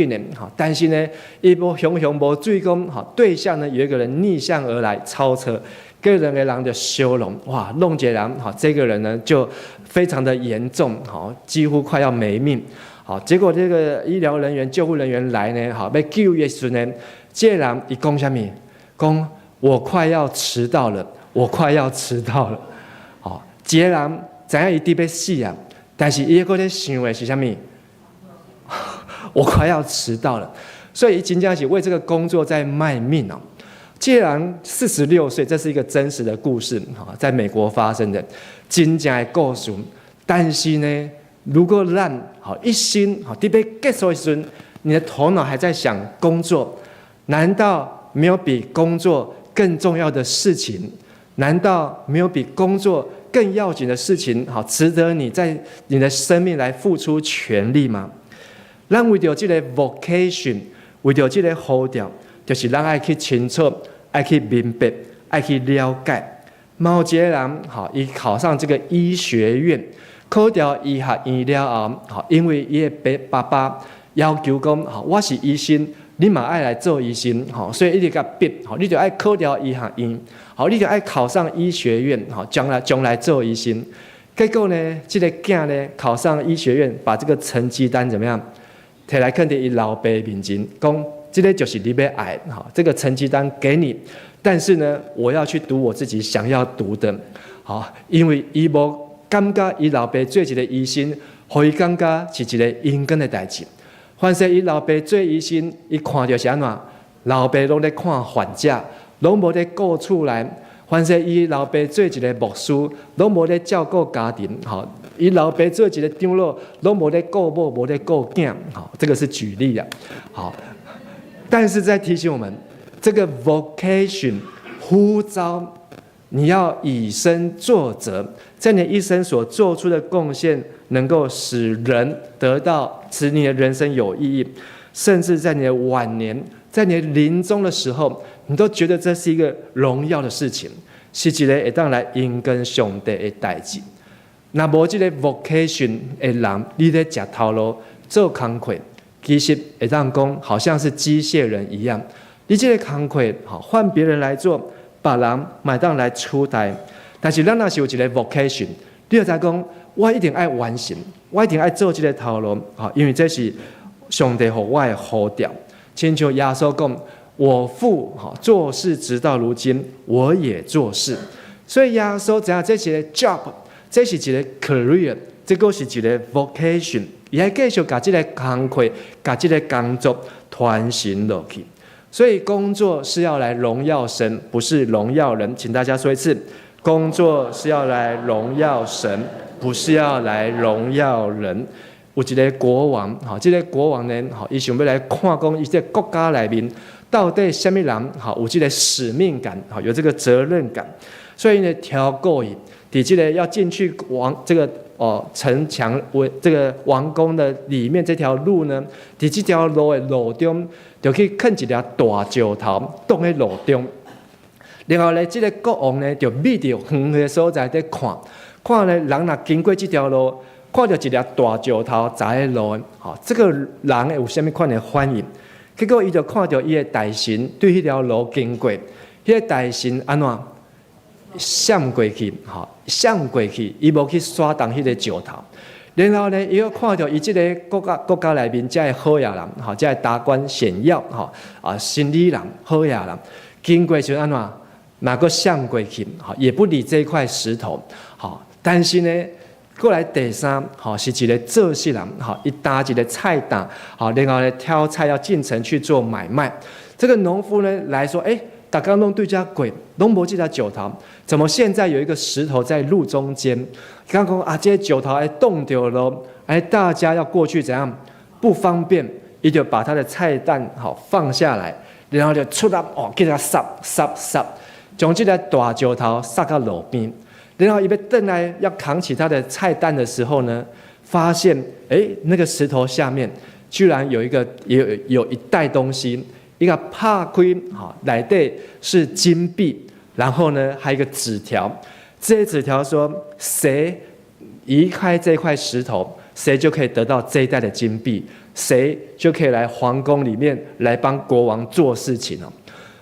的，但是呢，伊无熊无注意讲，对象呢有一个人逆向而来超车，个人就修容，哇，弄一个人，这个人呢就非常的严重，几乎快要没命，结果这个医疗人员、救护人员来呢，要救的时候呢，这个人伊讲什么？讲我快要迟到了，这个人知影伊伫要死啊，但是伊搁咧想的是什么？我快要迟到了，所以真正是为这个工作在卖命哦。既然46岁，这是一个真实的故事，在美国发生的真正的故事。但是呢，如果咱一心伫要结束的时候，你的头脑还在想工作，难道没有比工作更重要的事情？难道没有比工作更要紧的事情，值得你在你的生命来付出全力吗？咱为着这个 vocation， 为着这个呼召，就是咱爱去清楚，爱去明白，爱去了解。某一个人，伊考上这个医学院，考掉医学院了后，因为伊的爸爸要求讲，我是医生，你嘛爱来做医生，所以一直甲逼，你就爱考掉医学院，你就爱考上医学院，将来做医生。结果呢，这个囝呢考上医学院，把这个成绩单怎么样，摕来肯定伊老爸面前，讲这个就是你要爱，这个成绩单给你，但是呢，我要去读我自己想要读的，因为伊无感觉伊老爸做一个医生，互伊感觉是一个应该的代志。凡是伊老爸做医生，伊看到是安怎？老爸拢咧看患者，拢无咧顾厝内；凡是伊老爸做一个牧师，拢无咧照顾家庭。伊老爸做一个长老，拢无咧顾某，无咧顾囝。这个是举例啊。但是在提醒我们，这个 vocation 呼召，你要以身作则，在你一生所做出的贡献，能够使人得到，使你的人生有意义，甚至在你的晚年，在你的临终的时候，你都觉得这是一个荣耀的事情，是一个会当来因跟上帝的代志。那无这个 vocation 的人，你在吃头路做工课，其实会当讲好像是机械人一样，你这个工课换别人来做，别人买当来出台。但是咱若是有一个 vocation， 你就知讲，我一定爱完成，我一定爱做这个头路，因为这是上帝给我的呼召。亲像耶稣讲，我父做事直到如今，我也做事。所以耶稣知影这是一个 job， 这是一个 career， 这个是一个 vocation， 伊还继续把这个工课、把这个工作传承落去。所以工作是要来荣耀神，不是荣耀人。请大家说一次。工作是要来荣耀神，不是要来荣耀人。有一个国王，这个国王呢，伊想要来看讲，伊这个国家里面到底什么人，有这个使命感，有这个责任感，所以呢，挑过伊，伫这个要进去这个城墙这个王宫的里面这条路呢，伫这条路的路中，就去啃一粒大石头，挡在路中。然后呢，这个国王呢，就秘着远的所在在看呢，人若经过这条路，看到一粒大石头砸在路，这个人有什么款的反应？结果伊就看到伊的大神对迄条路经过，迄个大神安怎闪过去？闪过去，伊无去刷动迄个石头。然后呢，伊又看到伊这个国家里面这个好野人，这个达官显要，心理人、好野人，经过就安怎？哪个向过去，也不理这块石头，但是呢，过来第三，是一个做事人，一搭一个菜单，然后呢挑菜要进城去做买卖。这个农夫呢来说，大家弄对家鬼，拢无这条石头，怎么现在有一个石头在路中间？刚讲啊，这些石头冻掉了，大家要过去怎样不方便，伊就把他的菜单放下来，然后就出来给他撒。将这个大石头撒到路边，然后伊要回来要扛起他的菜单的时候呢，发现那个石头下面居然有一袋东西，一个拍开，内底是金币，然后呢还有一个纸条，这些纸条说谁移开这块石头，谁就可以得到这一袋的金币，谁就可以来皇宫里面来帮国王做事情哦。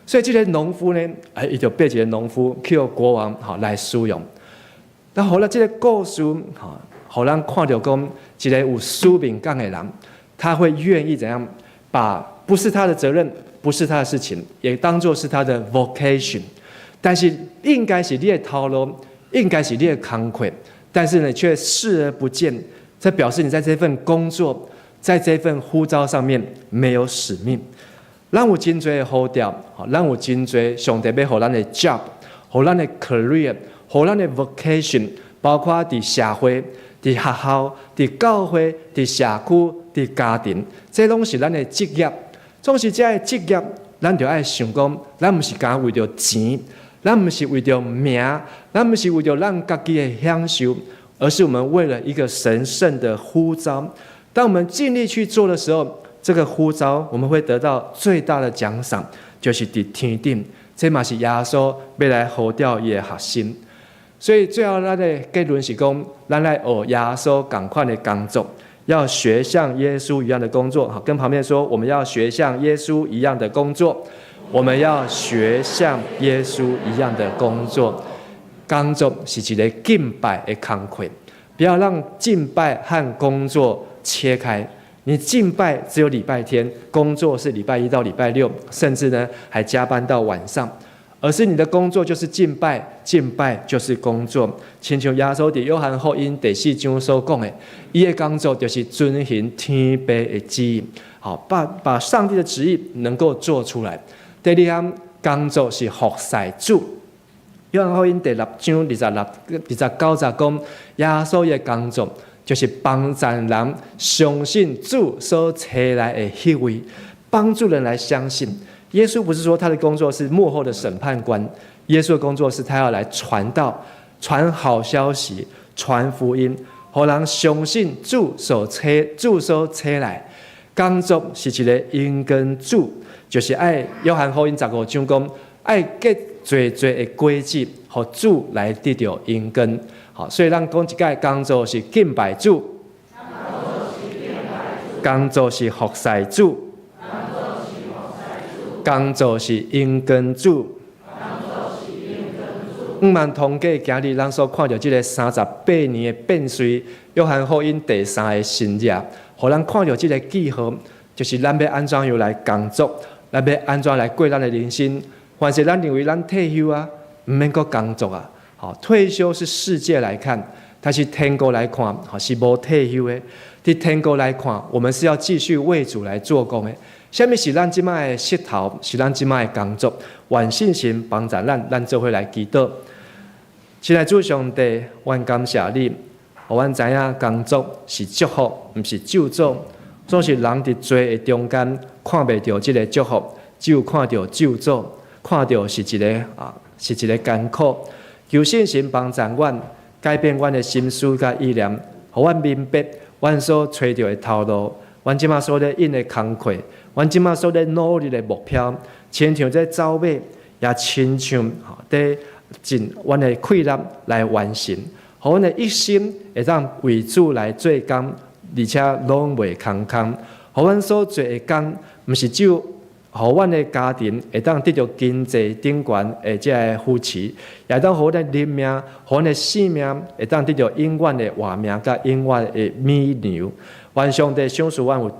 所以这个农夫呢，伊就变一个农夫，去国王来使用。然后呢，这个故事互咱看到讲，一个有使命感的人，他会愿意怎样把不是他的责任，不是他的事情，也当作是他的 vocation。但是应该是你的头路，应该是你的工课，但是呢，却视而不见。这表示你在这份工作，在这份呼召上面没有使命。咱有真多的呼召，咱有真多上帝要给咱的 job， 给咱的 career， 给咱的 vocation， 包括伫社会、伫学校、伫教会、伫社区、伫家庭，这拢是咱的职业。总是这个职业，咱就爱想讲，咱不是讲为着钱，咱不是为着名，咱不是为着咱家己的享受，而是我们为了一个神圣的呼召。当我们尽力去做的时候，这个呼召我们会得到最大的奖赏，就是伫天顶，这嘛是耶稣要来呼召伊的核心。所以最后咱的结论是讲，咱来学耶稣同款的工作，要学像耶稣一样的工作。好，跟旁边说，我们要学像耶稣一样的工作。我们要学像耶稣一样的工作。工作是一个敬拜的工课，不要让敬拜和工作切开。你敬拜只有礼拜天，工作是礼拜一到礼拜六，甚至呢还加班到晚上。而是你的工作就是敬拜，敬拜就是工作。亲像耶稣在约翰福音第4章所讲的，伊的工作就是遵行天父的旨意，好，把上帝的旨意能够做出来。第二项工作是服侍主。约翰福音第6章29节讲，耶稣的工作就是帮助人相信主所差来的那位，帮助人来相信。耶稣不是说他的工作是幕后的审判官，耶稣的工作是他要来传道、传好消息、传福音，让人相信主所差来。工作是一个因跟主，就是爱约翰福音15章讲，爱结最的果子，和主来得到因根。好，所以咱讲一解，工作是敬拜主，工作是服侍主。工作是因跟主，万通过今日咱所看到这个38年的变随，约翰福音第3个新约，互咱看到这个记号，就是咱要安怎样来工作，咱要安怎来过咱的人生。凡是咱认为咱退休啊，唔免搁工作啊，好，退休是世界来看，但是天国来看，好是无退休的。伫天国来看，我们是要继续为主来做工的。什么是咱即摆的舌头？是咱即摆的工作。愿信心帮助咱做伙来祈祷。亲爱的主上帝，阮感谢你，互阮知影工作是祝福，毋是咒诅。总是人伫罪的中间看袂到即个祝福，只有看到咒诅，看到是一个艰苦。求信心帮助阮，改变阮的心思甲意念，互阮明白阮所找到的头路，阮即摆所咧用的工课。阮即马所咧努力的目标，亲像这走马，也亲像伫尽阮的气力来完成，互阮的一心会当为主来做工，而且拢袂空空。互阮所做的工，毋是只有互阮的家庭会当得到经济顶悬的这个扶持，也当互阮的人命、互阮的性命会当得到永远的活命甲永远的美牛。愿上帝赏赐阮有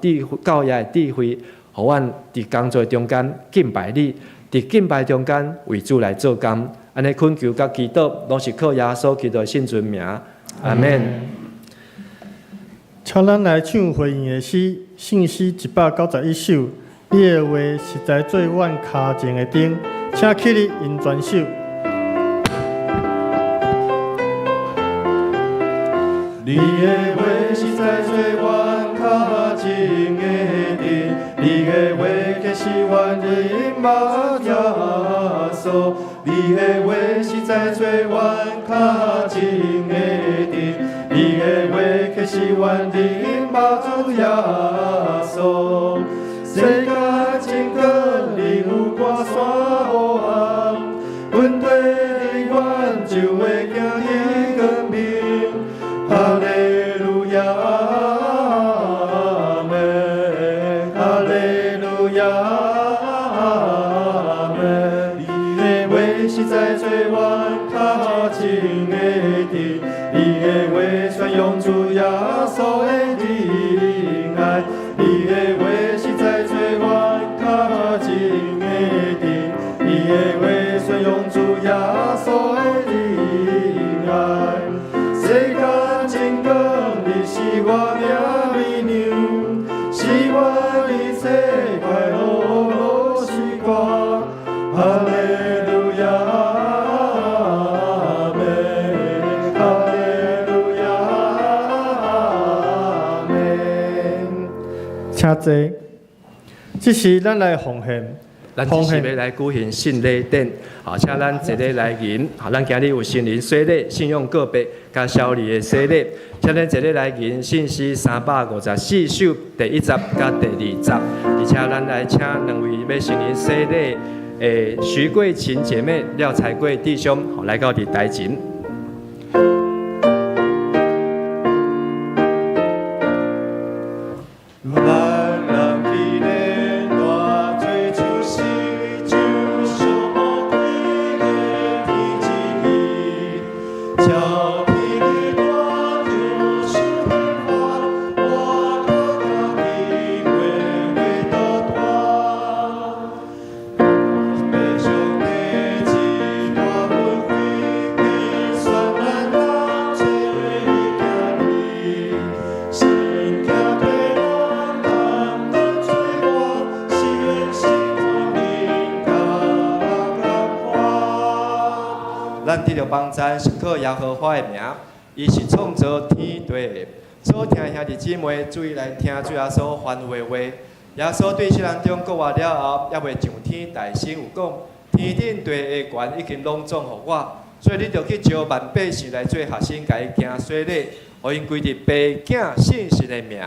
教育的智慧。互阮伫工作中间敬拜你，伫敬拜中间为主来做工，安尼恳求甲祈祷，拢是靠耶稣基督的圣尊名，阿门。请咱来唱回应的诗，圣诗191首。你的话实在做阮脚前的灯，请起立因转手。你的话实在做阮脚前的灯，你的话皆是阮的目耶稣。你的话实在做阮脚前的灯，你的话皆是阮的目耶稣。世界真光，你有挂山黑暗，阮对阮就会行迄光明。哈利路亚，阿门。哈利路亚，阿门。你的话实在做阮脚前的灯，你的话宣扬主耶稣的仁爱，你的话实在做阮脚前的灯，你的话宣扬主耶稣的仁爱。世界真光，你是我命美娘，是我一切快乐时光。哈利路亚，阿门。哈利路亚，阿门。请坐。这是咱来奉献。咱这是要来举行圣礼典，好，请咱一个来吟，好，咱今日有新人洗礼、信用个别加小礼的洗礼，请咱一个来吟信息354首第1集加第2集，而且咱来请两位要新人洗礼徐桂琴姐妹、廖彩贵弟兄，好，来到伫台前。帮赞神靠耶和华的名，伊是创造天地的。所听兄弟姊妹注意来听主耶稣吩咐的话。耶稣对世人中国话了后，也未上天大声有讲：天顶地的权已经拢总予我，所以你着去招万百姓来做学生，甲伊行洗礼，互因归伫父囝圣神的名。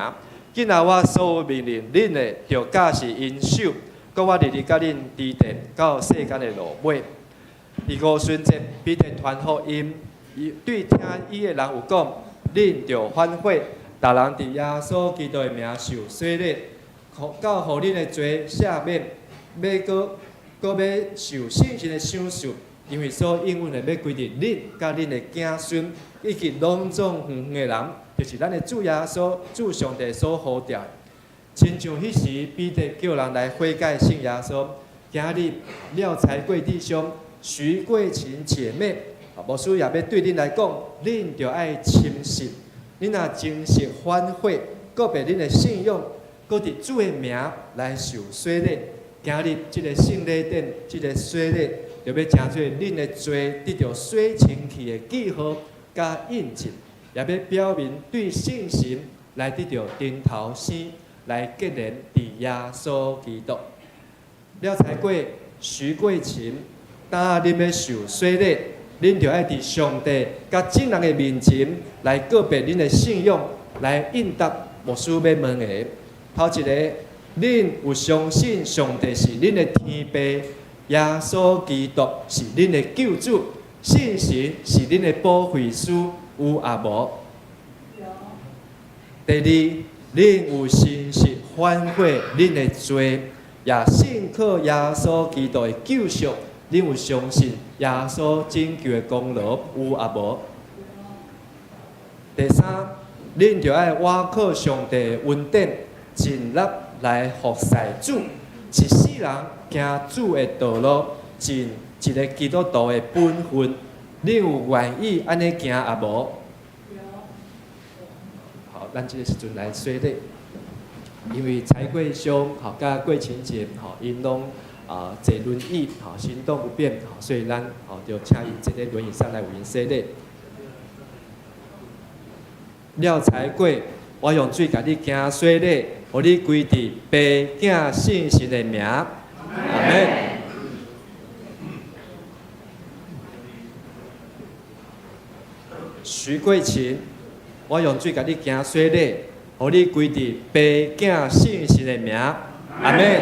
今仔我所有命令，恁的着假是因守，搁我日日甲恁指定到世间的路尾。第五旬节，彼得传福音，伊对听伊的人有讲：恁着反悔，逐人伫耶稣基督的名受洗礼。到互恁的罪赦免，要搁要受圣神的赏赐，因为所应允的要归伫恁甲恁的子孙，以及拢总远的人，就是咱的主耶稣、主上帝所呼召。亲像迄时彼得叫人来悔改信耶稣，今日廖才贵弟兄、徐桂琴姐妹，牧师也要对恁来讲，恁着爱深信，恁若真实反悔，搁被恁的信仰。搁伫主的名来受洗礼，今日即个圣礼典，即个洗礼，就要成做恁的罪得到洗清气的记号甲印证，也要表明对圣神来得到顶头生，来结连伫耶稣基督。了才过徐桂琴，当恁要受洗礼，恁就爱伫上帝甲众人的面前来告别恁的信仰，来应答牧师要问的。头一个，恁有相信上帝是恁的天父，耶稣基督是恁的救主，圣神是恁的保惠师，有啊无？有。第二，恁有真实反悔恁的罪，也信靠耶稣基督的救赎，恁有相信耶稣拯救的功劳，有啊无？第三，恁就爱倚靠上帝的恩典。尽力来服侍主，一世人行主的道路，尽一个基督徒的本分。你有愿意安尼行啊无？好，咱这个时阵来洗礼，因为才贵兄好甲贵情节好，因拢坐轮椅好，行动不便好，所以咱好就请因坐在轮椅上来为因洗礼。了才贵。我用水甲你行洗礼，互你归伫父囝圣神的名，阿门。徐桂琴，我用水甲你行洗礼，互你归伫父囝圣神的名，阿门。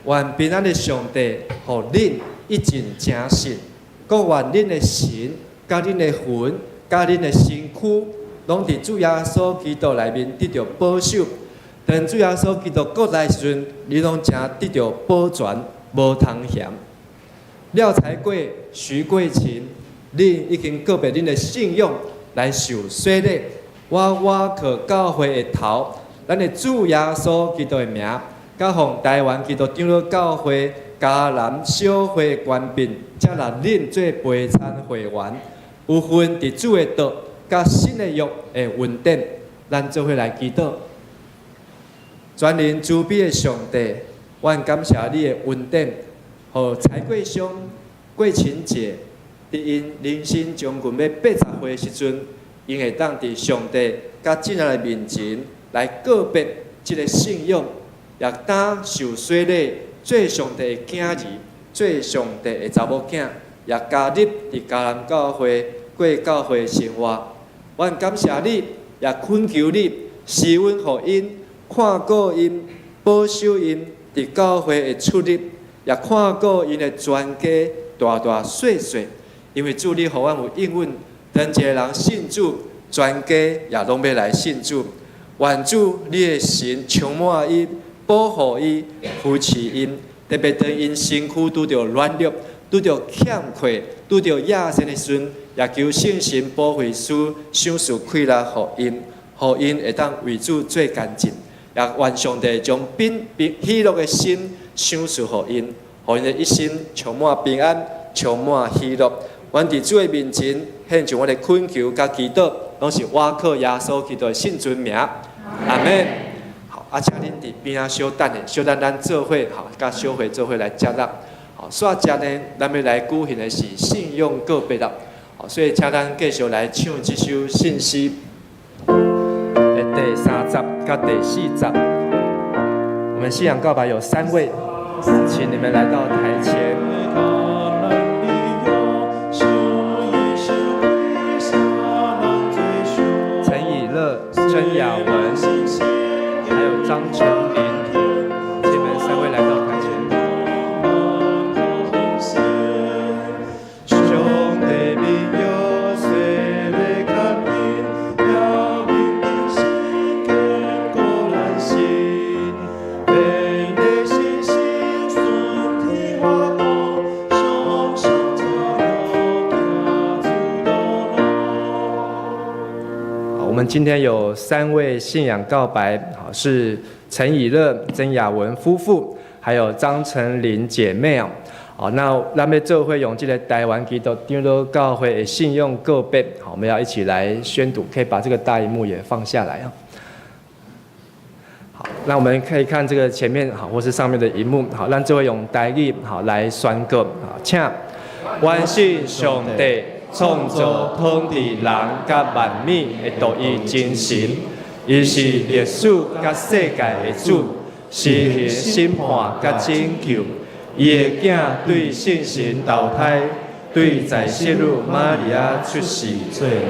愿平安的上帝，互恁一尽诚信，各愿恁的神。甲恁的魂，甲恁的身躯，拢伫主耶稣基督内面得到保守。当主耶稣基督国来时阵，你拢正得到保全，无通嫌。了才过徐过情，恁已经告别恁的信仰来受洗礼。我靠教会的头，咱的主耶稣基督的名，甲奉台湾基督长老教会嘉南小会官兵，接纳恁做陪参会员。有份伫主的道，甲新的约的恩典，咱做伙来祈祷。全能慈悲的上帝，愿感谢你的恩典，互才贵兄、贵情姐，伫因人生将近要80岁时阵，因会当伫上帝甲众人的面前来告别这个信仰，也当受洗礼，做上帝的囝儿，做上帝的查某囝。也加入伫嘉南教会过教会生活，阮感谢你，也恳求你施恩互因，看顾因，保守因伫教会的出入，也看顾因的全家大大细细。因为主你互阮有应允，当一个人信主，全家也拢要来信主。愿主你的神充满因，保护伊，扶持因，特别当因身躯拄着软弱。拄着欠缺，拄着野心的时阵，也求圣神保惠师赏赐快乐互因，互因会当为主做干净。也愿上帝将喜乐的心赏赐互因，互因的一生充满平安，充满喜乐。阮伫主的面前献上我的恳求甲祈祷，拢是我靠耶稣基督的圣尊名，阿门。好，请恁伫边仔小等下，小等咱做伙，好，甲小会做伙来接纳。好，煞只呢，咱要来举行的是信用告别啦。好，所以请咱继续来唱这首信息的第30甲第40。我们信仰告白有3位，请你们来到台前。陈以乐、曾雅文，还有张成林，请你们3位来到台前。我们今天有3位信仰告白，好，是陈以乐、曾雅文夫妇，还有张成林姐妹啊。好，那咱们做会用这个台湾基督长老教会的信用告别，好，我们要一起来宣读，可以把这个大荧幕也放下来啊。好，那我们可以看这个前面好，或是上面的荧幕，好，咱就会用台语好来宣告，好，请万信上帝。创造统治人甲万物的独一真神，伊是历史甲世界的主，施行审判甲拯救。伊的囝对圣神投胎，对在世女玛利亚出世做人，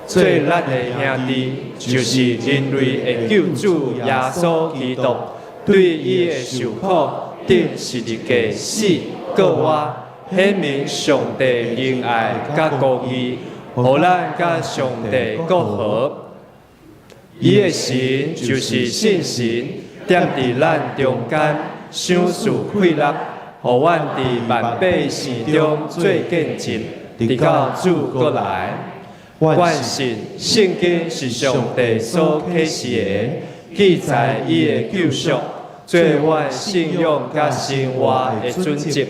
做咱的兄弟，就是人类的救主耶稣基督。对伊的受苦，顶十字架死，搁活。显明上帝仁爱甲公义，互咱甲上帝和好。伊的神就是圣神，踮伫咱中间，赏赐快乐，互阮伫万百姓中做见证，直到主过来。阮信圣经是上帝所启示的，记载伊的救赎，做阮信仰甲生活的准则。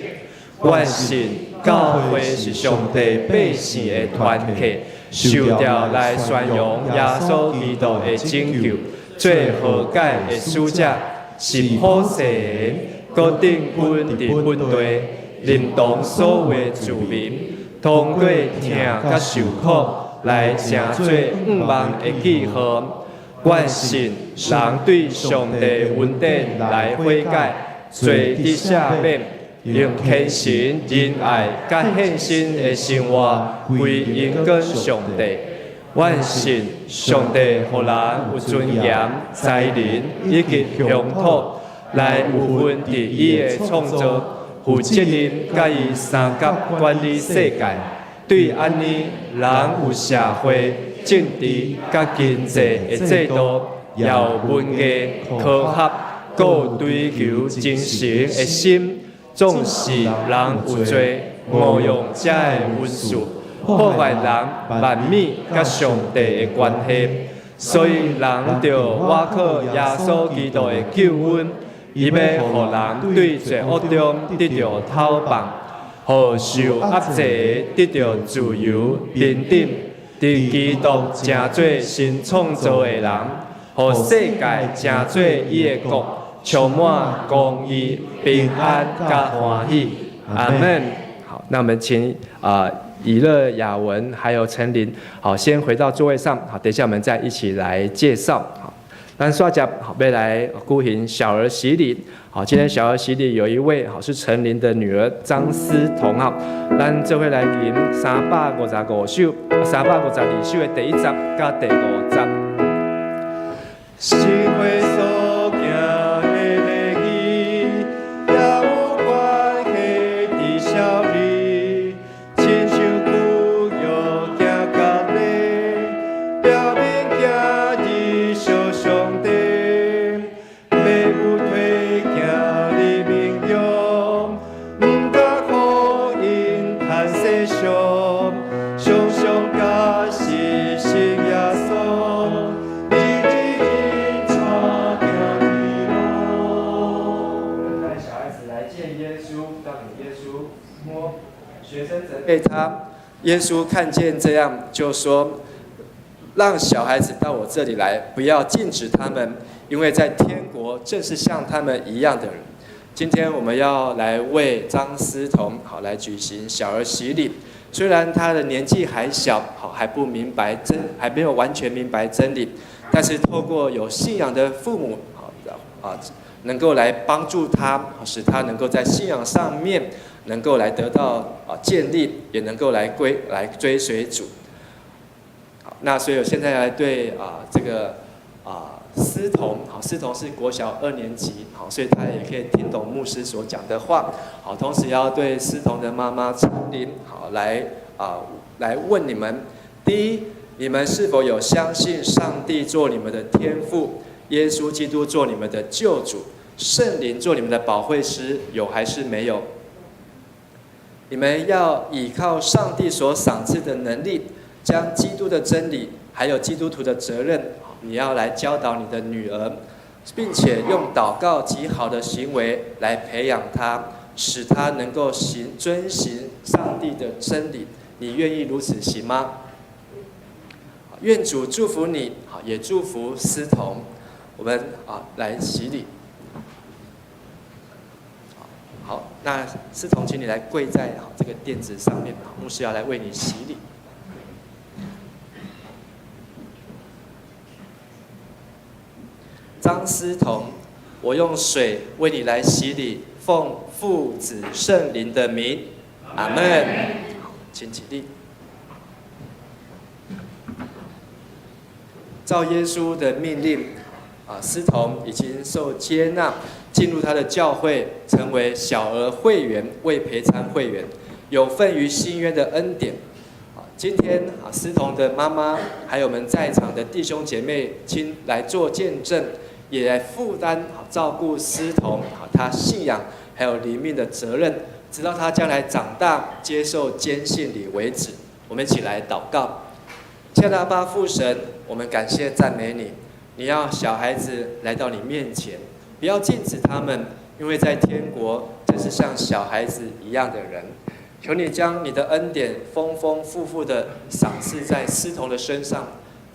阮信教会是上帝百姓的团体，受调来宣扬耶稣基督的拯救，做和解的使者，是普世的，各定本伫本地，认同所有子民，通过听甲受苦来成做5万的记号。阮信人对上帝恩典来悔改，罪得赦免。用虔诚、仁爱、甲献身的生活归因跟上帝。阮信上帝互人有尊严、才能以及乡土，来有份伫伊的创造，负责任甲伊三甲管理世界。对安尼，人有社会、政治甲经济的制度，也有文艺、科学，各有追求精神的心。重视人有罪，误用遮的文字，破坏人万物甲上帝的关系。所以人着倚靠耶稣基督的救恩，伊要互人对罪恶中得到透放，互受压制得到自由平等。伫基督成做新创造的人，互世界成做伊的国。充满公义、平安甲欢喜，阿门。好，那我们请以乐、雅文还有陈琳，好，先回到座位上。好，等一下我们再一起来介绍。好，咱刷甲好，要来举行小儿洗礼。好，今天小儿洗礼有一位好是陈琳的女儿张思彤。好，咱这回来吟355首、352首的第1集甲第5集。是会所行。被耶稣看见这样，就说：“让小孩子到我这里来，不要禁止他们，因为在天国正是像他们一样的人。”今天我们要来为张思彤好来举行小儿洗礼。虽然他的年纪还小，好还不明白还没有完全明白真理，但是透过有信仰的父母，能够来帮助他，使他能够在信仰上面能够来得到建立，也能够来追随主。好，那所以我现在来对这个思彤，好，思彤是国小2年级，好，所以他也可以听懂牧师所讲的话，好，同时要对思彤的妈妈陈琳，好，来问你们：第一，你们是否有相信上帝做你们的天父，耶稣基督做你们的救主，圣灵做你们的保惠师，有还是没有？你们要倚靠上帝所赏赐的能力，将基督的真理，还有基督徒的责任。你要来教导你的女儿，并且用祷告及好的行为来培养她，使她能够遵行上帝的真理。你愿意如此行吗？愿主祝福你，也祝福思彤。我们来洗礼。好，那思彤，请你来跪在这个垫子上面，牧师要来为你洗礼。张思彤，我用水为你来洗礼，奉父子圣灵的名，阿们。请起立。照耶稣的命令，思彤已经受接纳，进入他的教会，成为小儿会员、未陪参会员，有份于新约的恩典。今天思彤的妈妈，还有我们在场的弟兄姐妹亲来做见证。也来负担照顾思彤他信仰还有灵命的责任，直到他将来长大接受坚信礼为止。我们一起来祷告。亲爱的阿爸父神，我们感谢赞美你，你要小孩子来到你面前，不要禁止他们，因为在天国真是像小孩子一样的人。求你将你的恩典丰丰富富的赏赐在思彤的身上，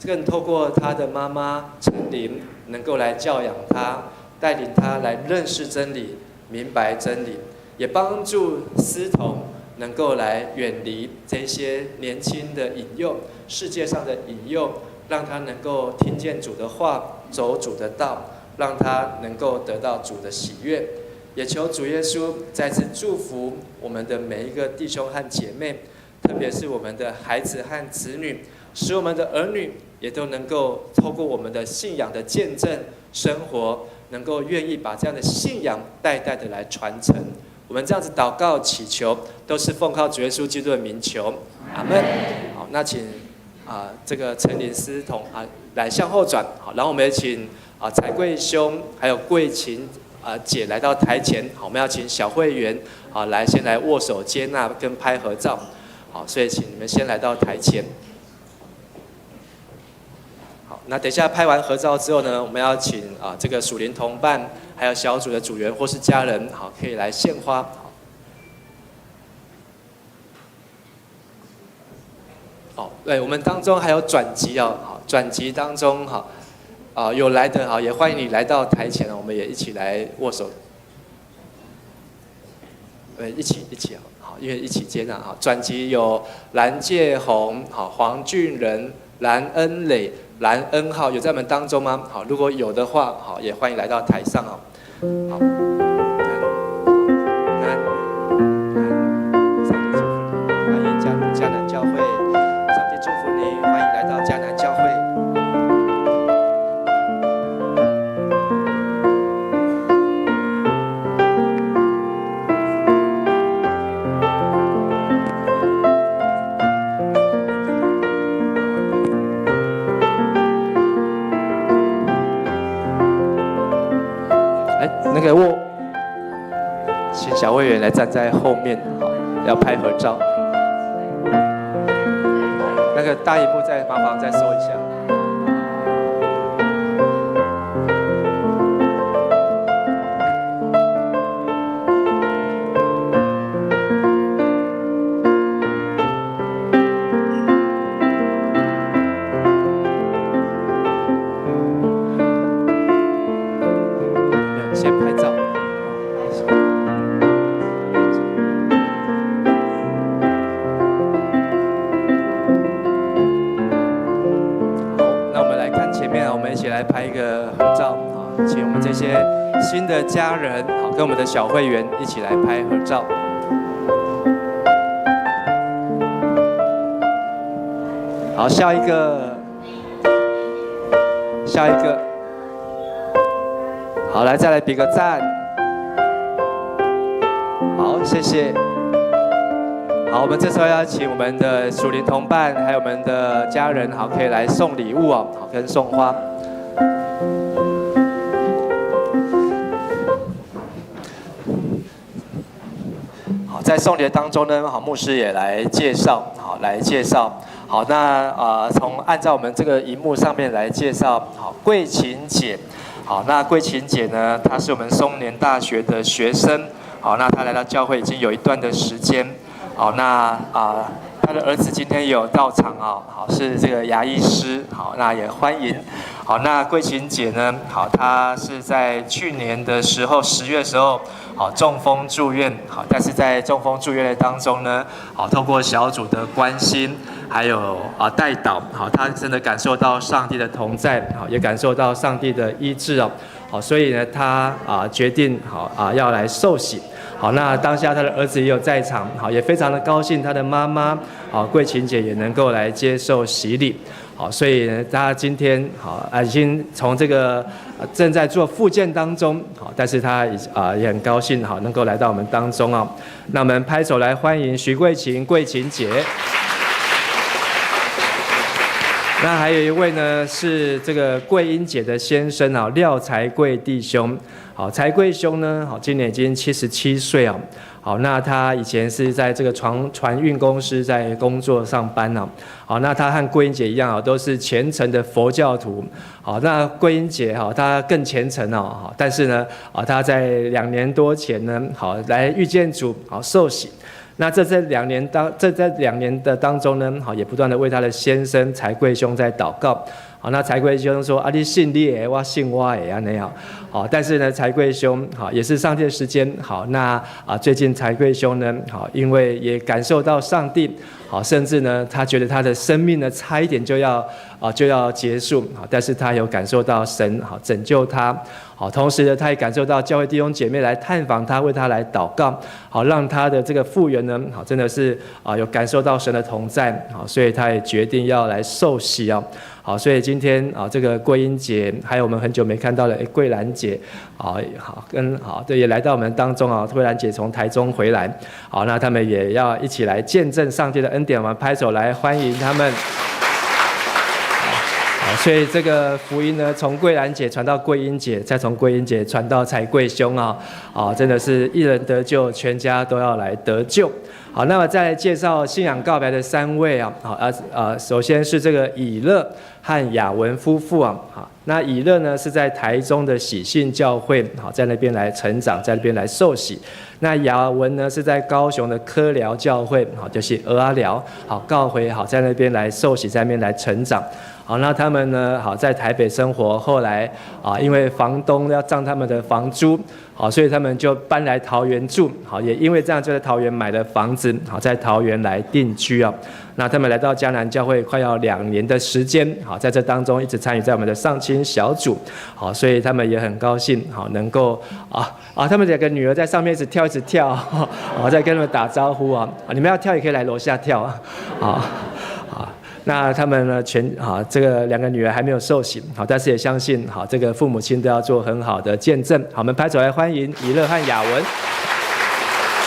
更透过他的妈妈陈琳，能够来教养他，带领他来认识真理，明白真理，也帮助思彤能够来远离这些年轻的引诱，世界上的引诱，让他能够听见主的话，走主的道，让他能够得到主的喜悦。也求主耶稣再次祝福我们的每一个弟兄和姐妹，特别是我们的孩子和子女，使我们的儿女也都能够透过我们的信仰的见证生活，能够愿意把这样的信仰代代的来传承。我们这样子祷告祈求，都是奉靠主耶稣基督的名求，阿们。好，那请这个陈琳思彤来向后转，好，然后我们也请财贵兄还有贵琴姐来到台前，好，我们要请小会员先来握手接纳跟拍合照，好，所以请你们先来到台前。好，那等一下拍完合照之后呢，我们要请这个属灵同伴，还有小组的组员或是家人，好，可以来献花。好，对，我们当中还有转籍好，转籍当中有来的好，也欢迎你来到台前，我们也一起来握手。一起好，因为一起接纳好。转籍有蓝介宏、好黄俊仁、蓝恩磊、蓝恩浩，有在我们当中吗？好，如果有的话，好，也欢迎来到台上好。欢迎迦南教会，上帝祝福你，欢迎来到迦南教会。请小会员来站在后面，好，要拍合照。那个大荧幕再麻烦再收一下。先拍照。们一起来拍一个合照，好，请我们这些新的家人，好，跟我们的小会员一起来拍合照。好，下一个，下一个，好，来再来比个赞，好，谢谢。好，我们这时候要请我们的属灵同伴，还有我们的家人，好，可以来送礼物哦，好，跟送花。好，在送礼的当中呢，好，牧师也来介绍，好，来介绍。好，那从按照我们这个荧幕上面来介绍，好，桂琴姐，好，那桂琴姐呢，她是我们松年大学的学生，好，那她来到教会已经有一段的时间。好，那他的儿子今天也有到场啊，好，是这个牙医师，好，那也欢迎。好，那桂琴姐呢，好，她是在去年的时候10月的时候，好，中风住院，好，但是在中风住院的当中呢，好，透过小组的关心，还有代祷，好，她真的感受到上帝的同在，好，也感受到上帝的医治哦，好，所以呢，她决定好要来受洗。好，那当下他的儿子也有在场，好，也非常的高兴，他的妈妈，好，桂琴姐也能够来接受洗礼，好，所以呢，他今天好已经从这个正在做复健当中，好，但是他也很高兴，好，能够来到我们当中啊，那我们拍手来欢迎徐桂琴，桂琴姐。那还有一位呢，是这个桂英姐的先生啊，廖才贵弟兄。好，才贵兄呢，好，今年已经77岁啊。好，那他以前是在这个船运公司在工作上班啊。好，那他和桂英姐一样啊，都是虔诚的佛教徒。好，那桂英姐哈，她更虔诚哦。好，但是呢，她在2年多前呢，好来遇见主，好受洗。那这2年的当中呢，好也不断的为他的先生才贵兄在祷告。好，那才贵兄说：“你信你的，我信我的，安尼好。”好，但是呢，才贵兄好也是上帝的时间好。那最近才贵兄呢，好因为也感受到上帝好，甚至呢，他觉得他的生命呢差一点就要结束好，但是他有感受到神好拯救他。好，同时呢，他也感受到教会弟兄姐妹来探访他，为他来祷告，好，让他的这个复原呢，好，真的是有感受到神的同在，好，所以他也决定要来受洗啊，好，所以今天这个桂英姐，还有我们很久没看到的桂兰姐，好，对，也来到我们当中啊，桂兰姐从台中回来，好，那他们也要一起来见证上帝的恩典，我们拍手来欢迎他们。所以这个福音呢，从桂兰姐传到桂英姐，再从桂英姐传到才贵兄啊，真的是一人得救，全家都要来得救。好，那么再来介绍信仰告白的3位啊，首先是这个以乐和雅文夫妇啊，好，那以乐呢是在台中的喜信教会，好，在那边来成长，在那边来受洗。那雅文呢是在高雄的科寮教会，好，就是俄阿寮，好，告回好，在那边来受洗，在那边来成长。好，那他们呢？好，在台北生活，后来因为房东要涨他们的房租，好，所以他们就搬来桃园住。好，也因为这样就在桃园买了房子，好，在桃园来定居啊。那他们来到迦南教会快要2年的时间，好，在这当中一直参与在我们的上青小组，好，所以他们也很高兴，好，能够他们2个女儿在上面一直跳，好，在跟他们打招呼啊，你们要跳也可以来楼下跳啊，好。那他们呢，这个2个女儿还没有受洗，好，但是也相信，好，这个父母亲都要做很好的见证。好，我们拍手来欢迎以乐和雅文。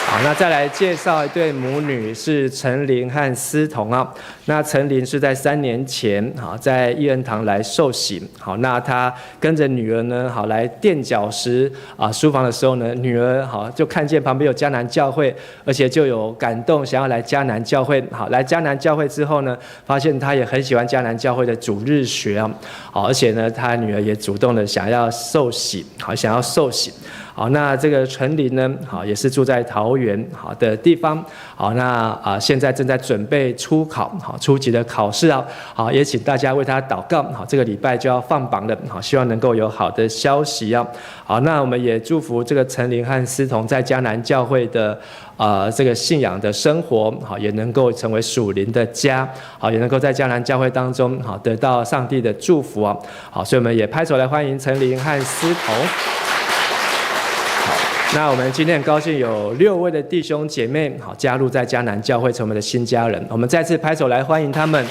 好，那再来介绍一对母女，是陈琳和思彤啊。那陈琳是在3年前，好，在义恩堂来受洗。好，那她跟着女儿呢，好来垫脚石书房的时候呢，女儿好就看见旁边有迦南教会，而且就有感动，想要来迦南教会。好，来迦南教会之后呢，发现她也很喜欢迦南教会的主日学啊。好，而且呢，她女儿也主动的想要受洗，好，想要受洗。好，那这个陈琳呢，好也是住在桃园好的地方。好，那现在正在准备初考，好初级的考试啊。好，也请大家为他祷告。好，这个礼拜就要放榜了，好，希望能够有好的消息啊。好，那我们也祝福这个陈琳和思彤在迦南教会的这个信仰的生活，好也能够成为属灵的家，好也能够在迦南教会当中，好得到上帝的祝福啊。好，所以我们也拍手来欢迎陈琳和思彤。那我们今天很高兴有6位的弟兄姐妹好加入在迦南教会成为我们的新家人，我们再次拍手来欢迎他们。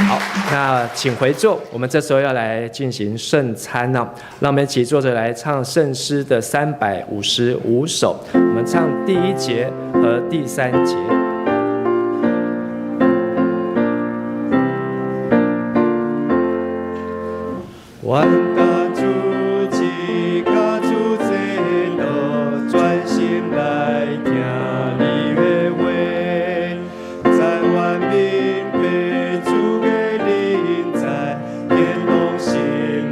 好，那请回座，我们这时候要来进行圣餐啊，让我们一起坐着来唱圣诗的355首，我们唱第1节和第3节。万家主一家主这路，专心来听你的话，在万民被主的临在，天动生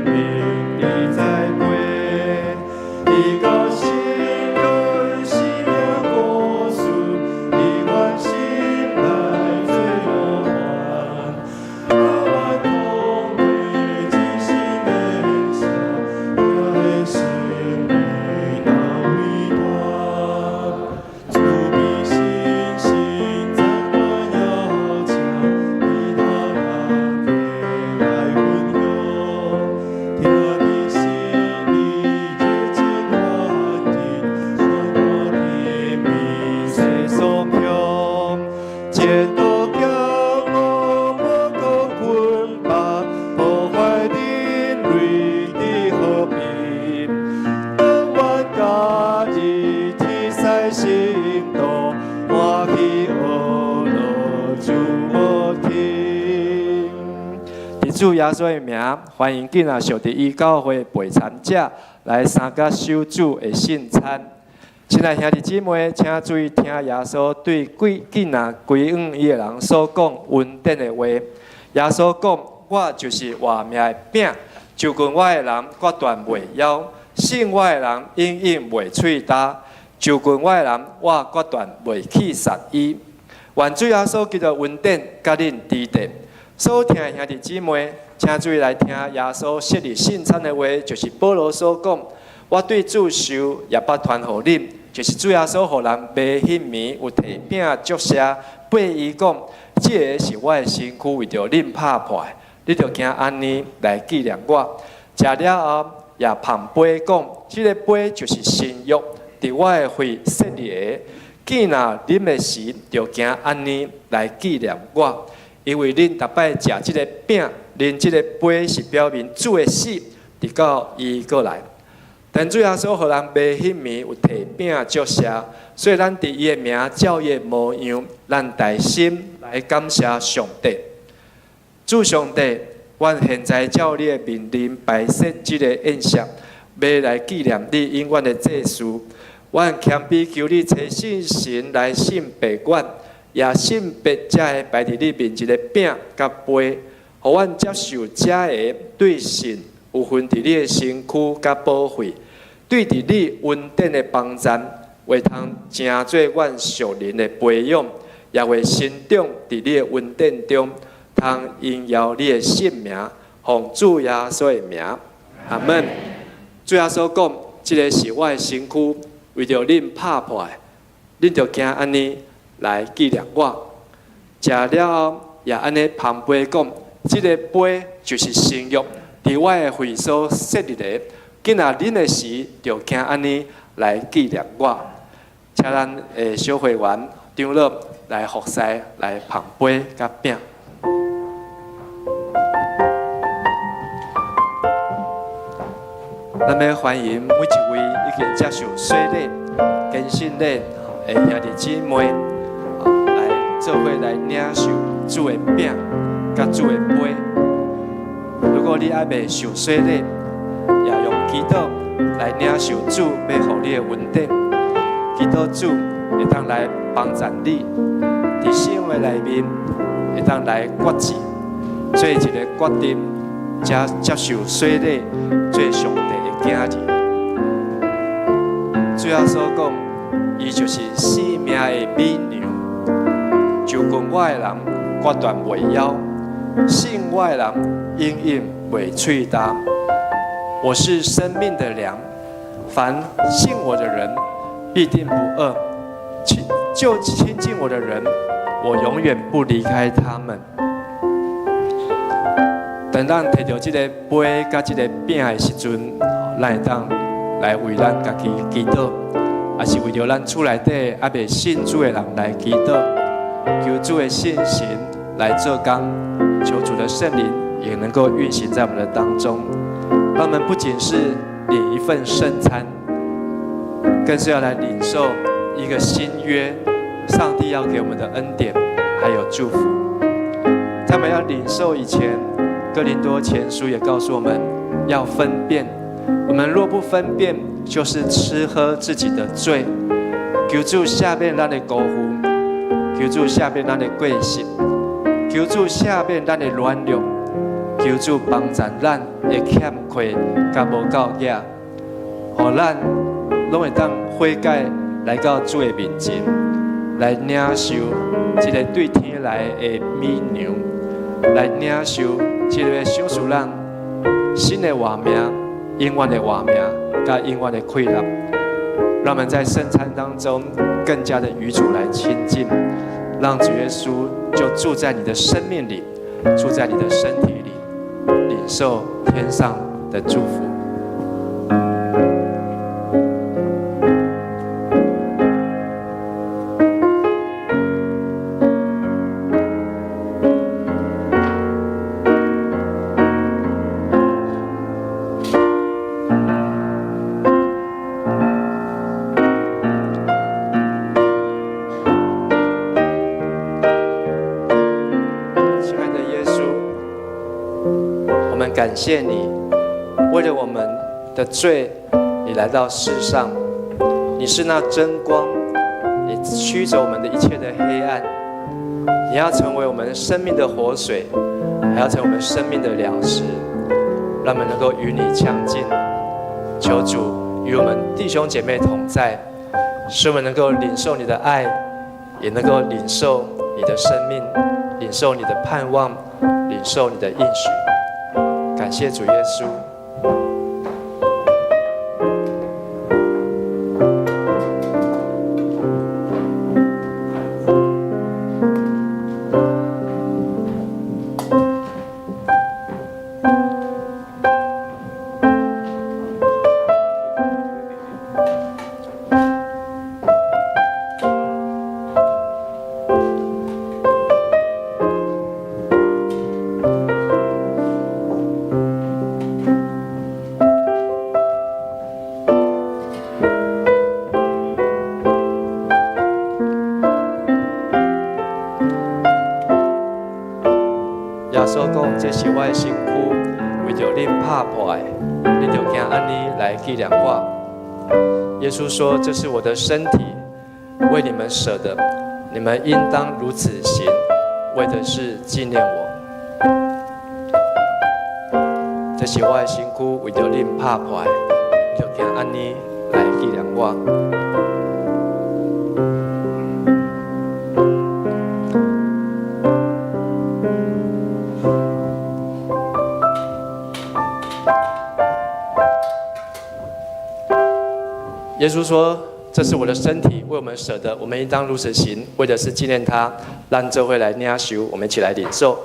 命你在归，你高兴跟心的故事，你关心来最梦幻，我同为真心的笑，我心里那伟大，主比星星在光耀强，你那那给来温柔，听你心里热情欢迎，传我甜蜜世所向，接到叫我莫够捆绑，破坏人类的和平，当我家己天使心动，欢喜恶乐主无停。伫主耶稣的名，欢迎今仔上伫伊教会陪参者来参加守主的圣餐。亲爱兄弟姊妹，请注意听耶稣对囡仔归往伊的人所讲恩典的话。耶稣讲：“我就是活命的饼，就近我的人决断袂枵，信我的人永远袂喙焦，就近我的人我决断袂去杀伊。”愿主耶稣基督恩典甲恁支持。所听的兄弟姊妹，请注意来听耶稣设立圣餐的话，就是保罗所讲：“我对主受也捌传互恁。”就是主耶稣互人卖迄暝有摕饼祝谢，八伊讲：“这个是我的身躯，为着恁拍破，你着行安尼来纪念我。”食了后，也捧杯讲：“这个杯就是新约，伫我的血设立的。既然啉的时，着行安尼来纪念我。因为恁逐摆食这个饼，啉这个杯，是表明主的死，直到伊过来。”但主耶稣互人卖迄暝有摕饼祝谢，所以咱伫伊的名照伊的模样，咱大心来感谢上帝。主上帝，阮现在照你的命令摆设这个宴席，要来纪念你永远的祭祀。阮谦卑求你找信神来信白阮，也信白才会摆伫你面前的饼甲杯，互阮接受这个对神有份伫你的身躯甲保惠，对伫你恩典的帮赞，会通成做阮属灵的培养，也会成长伫你的恩典中，通荣耀你的圣名，奉主耶稣的名，阿门。主耶稣讲：“这个是我的身躯，为着恁拍破的，恁着行安尼来纪念我。”食了后，也安尼捧杯讲：“这个杯就是新约，伫我的会所设立的。今仔恁的时，就行安尼来纪念我。”请咱的小会员长老来服侍，来捧杯甲饼。咱要欢迎每一位已经接受洗礼、更新礼的兄弟姊妹，来做伙来领受主的饼甲主的杯。如果你还未受洗礼，也用祈祷来领受主要予你的恩典，祈祷主会当来帮助你，伫生活内面会当来决志，做一个决定，接受洗礼做上帝的囝儿。主要所讲，伊就是生命的美娘，就跟我的人决断袂枵，信我的人永远袂喙焦。我是生命的粮，凡信我的人必定不饿，就亲近我的人，我永远不离开他们。等咱摕到这个杯甲这个饼的时阵，咱会当来为咱家己祈祷，也是为着咱厝内底还未信主的人来祈祷，求主的信心来做工，求主的圣灵也能够运行在我们的当中。让我们不仅是领一份圣餐，更是要来领受一个新约，上帝要给我们的恩典还有祝福。在我们要领受以前，哥林多前书也告诉我们要分辨，我们若不分辨，就是吃喝自己的罪。求主下面咱的辜负，求主下面咱的过失，求主下面咱的软弱，求主帮助咱的欠亏甲无够额，互咱拢会当悔改，来到主的面前，来领受这个对天来的美娘，来领受这个享受咱新的活命、永远的活命、甲永远的快乐。让我们在圣餐当中更加的与主来亲近，让主耶稣就住在你的生命里，住在你的身体里，领受天上的祝福。感谢你，为了我们的罪，你来到世上，你是那真光，你驱走我们的一切的黑暗，你要成为我们生命的活水，还要成为我们生命的粮食，让我们能够与你相近。求主与我们弟兄姐妹同在，使我们能够领受你的爱，也能够领受你的生命，领受你的盼望，领受你的应许。感谢主耶稣。这是我的身躯，为着恁拍破的，你就行安尼来纪念我。耶稣说：“这是我的身体，为你们舍的，你们应当如此行，为的是纪念我。”这是我的身躯，为着恁拍破的，你就行安尼来纪念我。耶稣说：“这是我的身体，为我们舍的，我们应当如此行，为的是纪念他。”让这会来领受，我们一起来领受。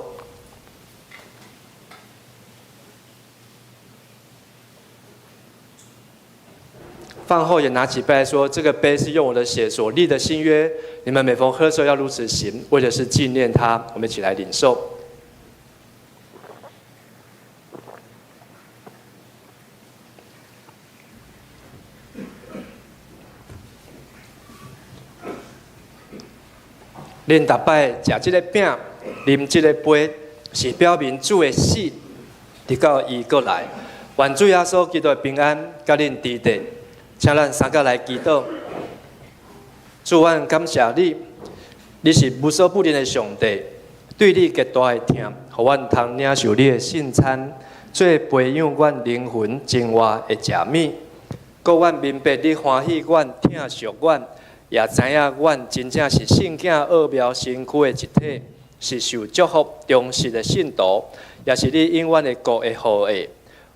饭后也拿起杯来说：“这个杯是用我的血所立的新约，你们每逢喝的时候要如此行，为的是纪念他。”我们一起来领受。恁逐摆食这个饼、啉这个杯，是表明主的死，直到伊过来。愿主耶稣基督的平安，甲恁伫地。请咱三个来祈祷。主，阮感谢你，你是无所不能的上帝，对你极大的疼，互阮通领受你的圣餐，做培养阮灵魂精华的食物。各阮明白你欢喜阮、疼惜阮，也知影阮真正是圣囝奥妙身躯的一体，是受祝福忠实的信徒，也是你永远的国的后裔。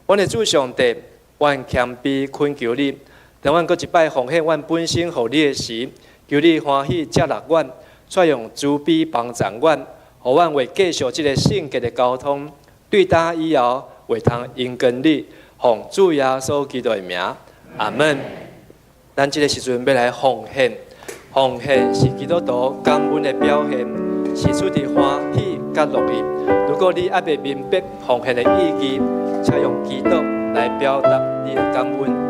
阮的主上帝，阮谦卑恳求你，当阮搁一摆奉献阮本身互你的时，求你欢喜接纳阮，再用慈悲帮助阮，互阮为继续这个圣洁的交通，对打以后会通因跟你，奉主耶稣基督的名。阿门。咱这个时阵要来奉献，奉献是基督徒感恩的表现，是出自欢喜甲乐意。如果你还未明白奉献的意义，请用祈祷来表达你的感恩。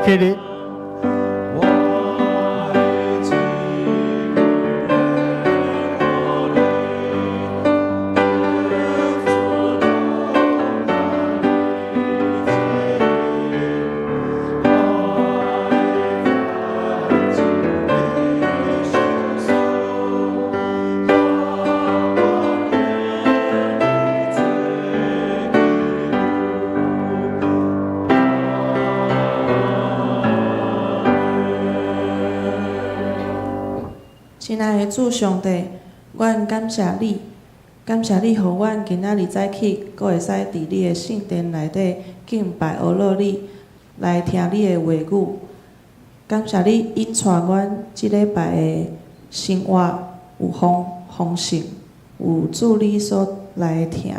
起立。亲爱的主上帝，阮感谢你，感谢你，互阮今仔日早起，阁会使伫你的圣殿内底敬拜学乐你，来听你的话语。感谢你引带阮即礼拜的生活有丰盛，有主你所来听。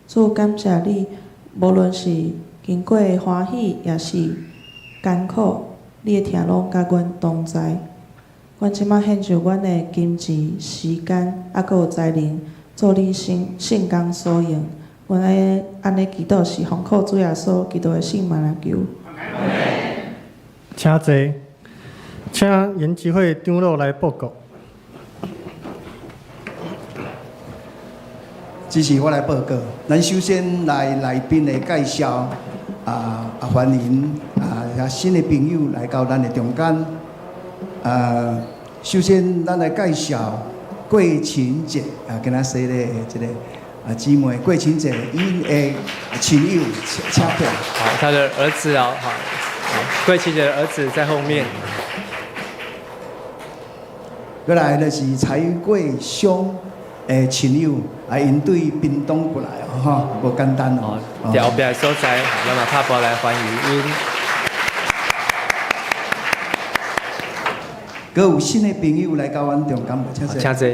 主感谢你，无论是经过的欢喜，也是艰苦，你的听拢甲阮同在。阮即摆献上阮的金钱、时间，还阁有才能，做你圣工所用。阮安尼祈祷是奉靠主耶稣基督的圣名来求。请坐，请研集会长老来报告。支持我来报告。咱首先来宾的介绍，欢迎新的朋友来到咱的中间。首先咱来介绍桂琴姐，跟咱说的这个姊妹桂琴姐因的亲友请过。好，她的儿子好，桂琴姐的儿子在后面。过来就是蔡桂兄的亲友，因对屏东过来哦，无简单哦。后壁的所在，咱嘛拍波来欢迎因。阁有新的朋友来到阮中间，请坐。请坐。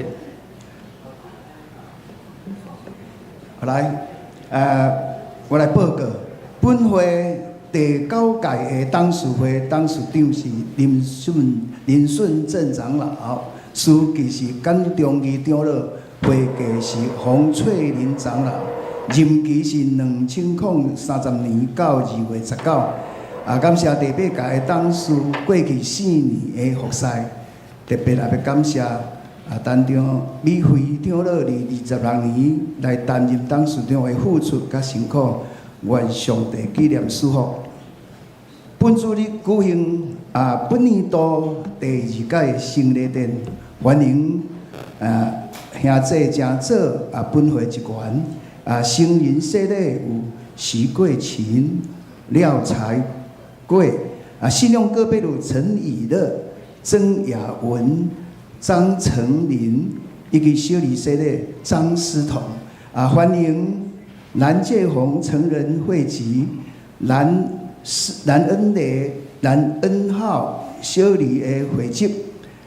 来，我来报告，本会第9届的董事会董事长是林顺正长老，书记是简中义长老，会计是洪翠玲长老，任期是2030年到2月19。感谢第8届的董事过去4年的服侍，特别也要感谢单长米辉长老26年来担任董事长的付出甲辛苦，愿上帝纪念祝福。本主日举行本年度第2届的圣礼典，欢迎兄弟真做本会一员，生人世例有徐桂琴、廖才贵，信用个别有陈以乐、曾雅文、张成林，以及小李世例张思彤。欢迎蓝介宏成人会籍、蓝恩烈、蓝恩浩小李的会籍，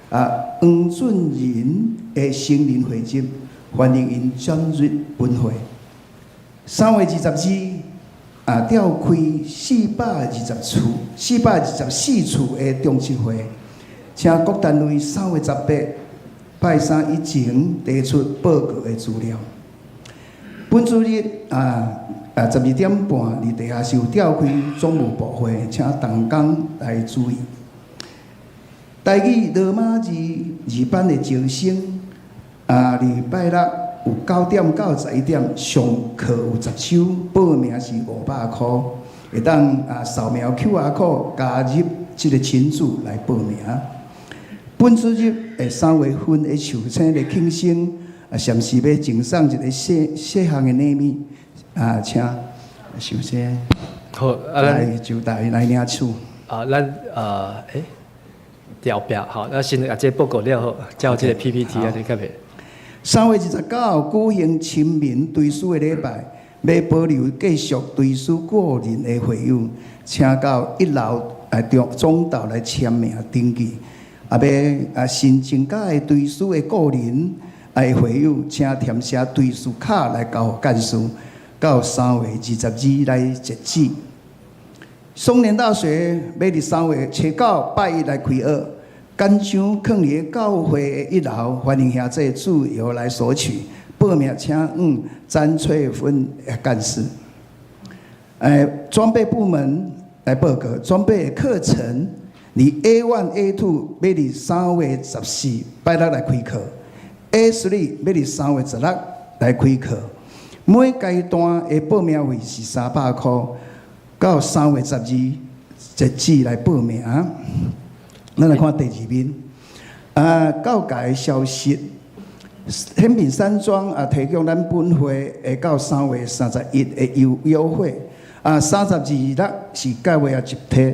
黄俊仁的成人会籍，欢迎因转入本会。3月22日，召开424处的中执会，请各单位3月18拜3以前提出报告的资料。本主日12点半，伫地下室召开总务部会，请同工来注意。台语罗马字2班的招生，礼拜六有9点到11点，上课有10首，报名是500块，会当扫描 QR code 加入这个群组来报名。本主日3月份的受请的庆生。暂时要赠送一个细项的礼物，请首先好，来就台来领取。咱调表好，那先这报告了后，照这个 PPT 你看袂？3月29日举行亲民对书的礼拜，要保留继续对书个人的会友，请到1楼总导来签名登记。要新增加的对书的个人。会友，请填写对书卡来交予干事，到3月22日来截止。松年大学要伫3月初9拜1来开学，简章放伫教会的1楼，欢迎兄弟自由来索取。报名请詹翠芬干事。装备部门来报告，装备的课程，你 A1、A2 要伫3月14拜6来开课。A3 要伫3月16来开课，每阶段的报名费是300块，到3月12截止来报名。咱来看第2面，教界消息，显品山庄提供咱本会会到3月31的优惠，32日是9月集体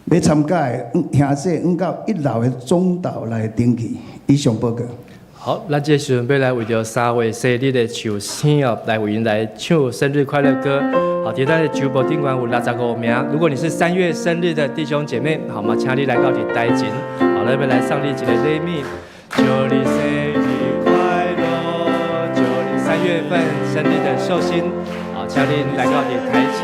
要参加的兄弟到1楼的总导来登记。以上报告。好，咱这时阵要来为着3月生日的寿星来为因来唱生日快乐歌。好，伫咱的直播顶管有65名。如果你是3月生日的弟兄姐妹，好吗？请你来到伫台前，好，咱要来送你一个礼物。祝你生日快乐！祝你3月份生日的寿星，好，请你来到伫台前。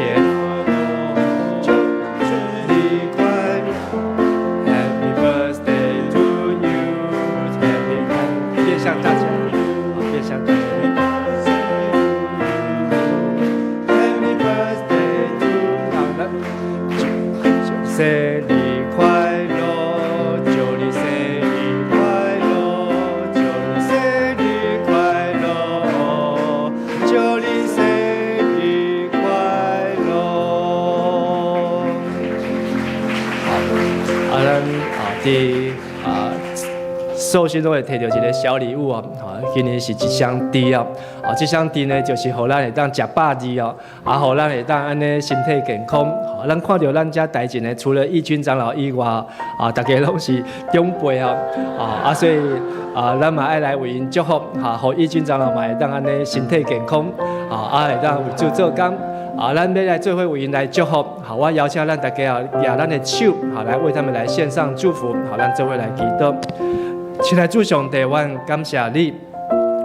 生日快乐，祝你生日快乐，祝你生日快乐，祝你生日快乐。好，咱寿星都会摕到一个小礼物哦，今年是一箱猪哦，这箱猪呢就是互咱会当食饱字哦，互咱会当安尼身体健康。咱看到咱遮台前呢，除了义军长老以外，大家拢是长辈哦，所以咱嘛爱来为因祝福，互义军长老嘛会当安尼身体健康，会当为主做工。咱要来做伙为因来祝福，我邀请咱大家举咱的手，来为他们来献上祝福，咱做伙来祈祷。亲爱主上帝，阮感谢你，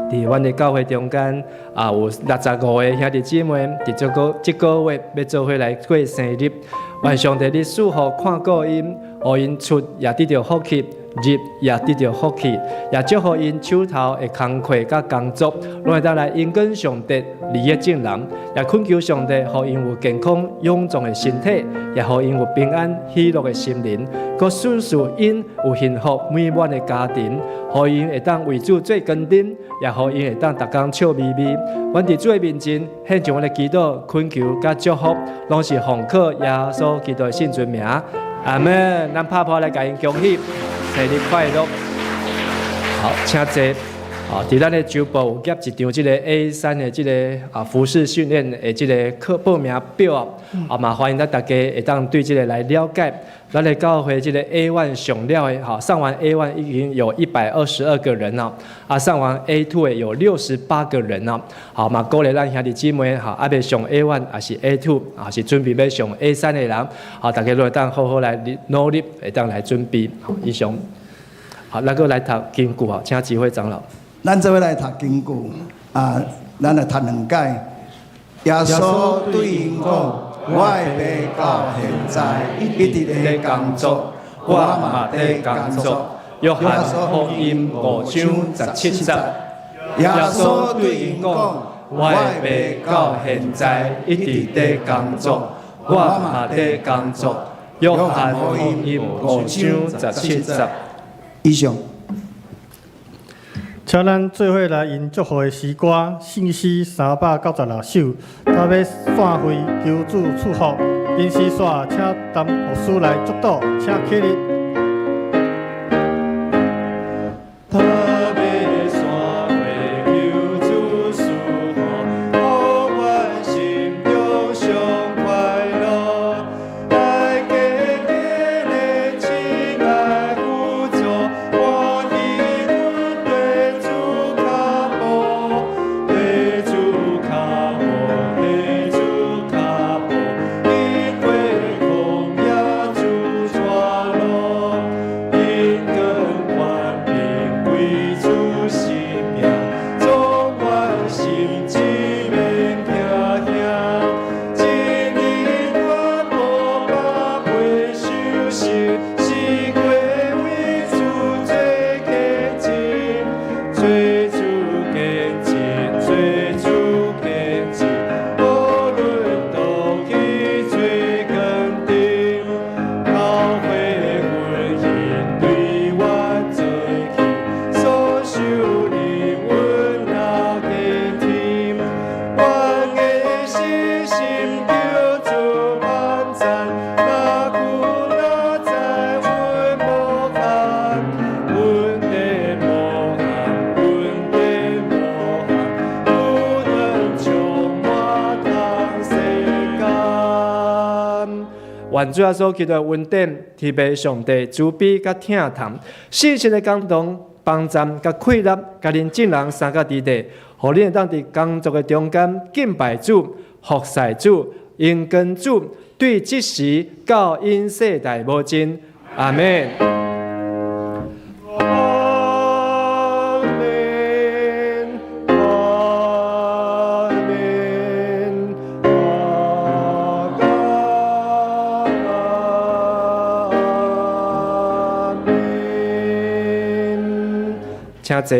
伫阮的教会中间，有65个兄弟姊妹，伫这个月要做伙来过生日。愿上帝你赐福看顾因，互因出也得到福气，入也得到福气，也祝福因手头的工课甲工作，拢会当来因跟上帝利益正人，也恳求上帝，互因有健康勇壮的身体，也互因有平安喜乐的心灵，佮顺属因有幸福美满的家庭，互因会当为主做坚定，也互因会当逐工笑眯眯。阮伫主的面前献上阮的祈祷、恳求甲祝福，拢是奉靠耶稣基督的圣尊名。阿门。咱拍拍来甲因恭喜，生日快乐！好，请坐。伫咱的周报有夹一张即个 A3的即个服饰训练的即个课报名表嘛欢迎咱大家会当对即个来了解。咱的教会即个 A1 上了的上完 A1 已经有122个人了，上完 A2 的有68个人了，嘛鼓励咱兄弟姊妹未上 A1 也是 A2 是准备要上 A3的人，大家都会当好好来努力，会当来准备。以上，咱个来读经句请指挥长老。咱这位来读经句咱来读2解。耶稣对因讲。我的爸到现在一直在工作，我嘛在工作。约翰福音5章17节，耶稣对因讲：我的爸到现在一直在工作，我嘛在工作。约翰福音5章17节。以上。请咱做伙来因祝福的诗歌信息396首，搭要散会求主赐福。因诗线，请陈牧师来祝祷，请起立。愿主耶稣基督的恩典、天父上帝慈悲甲疼痛、信心的感动、帮赞甲快乐，甲恁众人三个伫地，互恁会当伫工作的中间敬拜主、服侍主、应跟主，对即时到因世代无尽。阿门。请坐。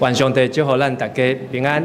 愿上帝祝福咱大家平安。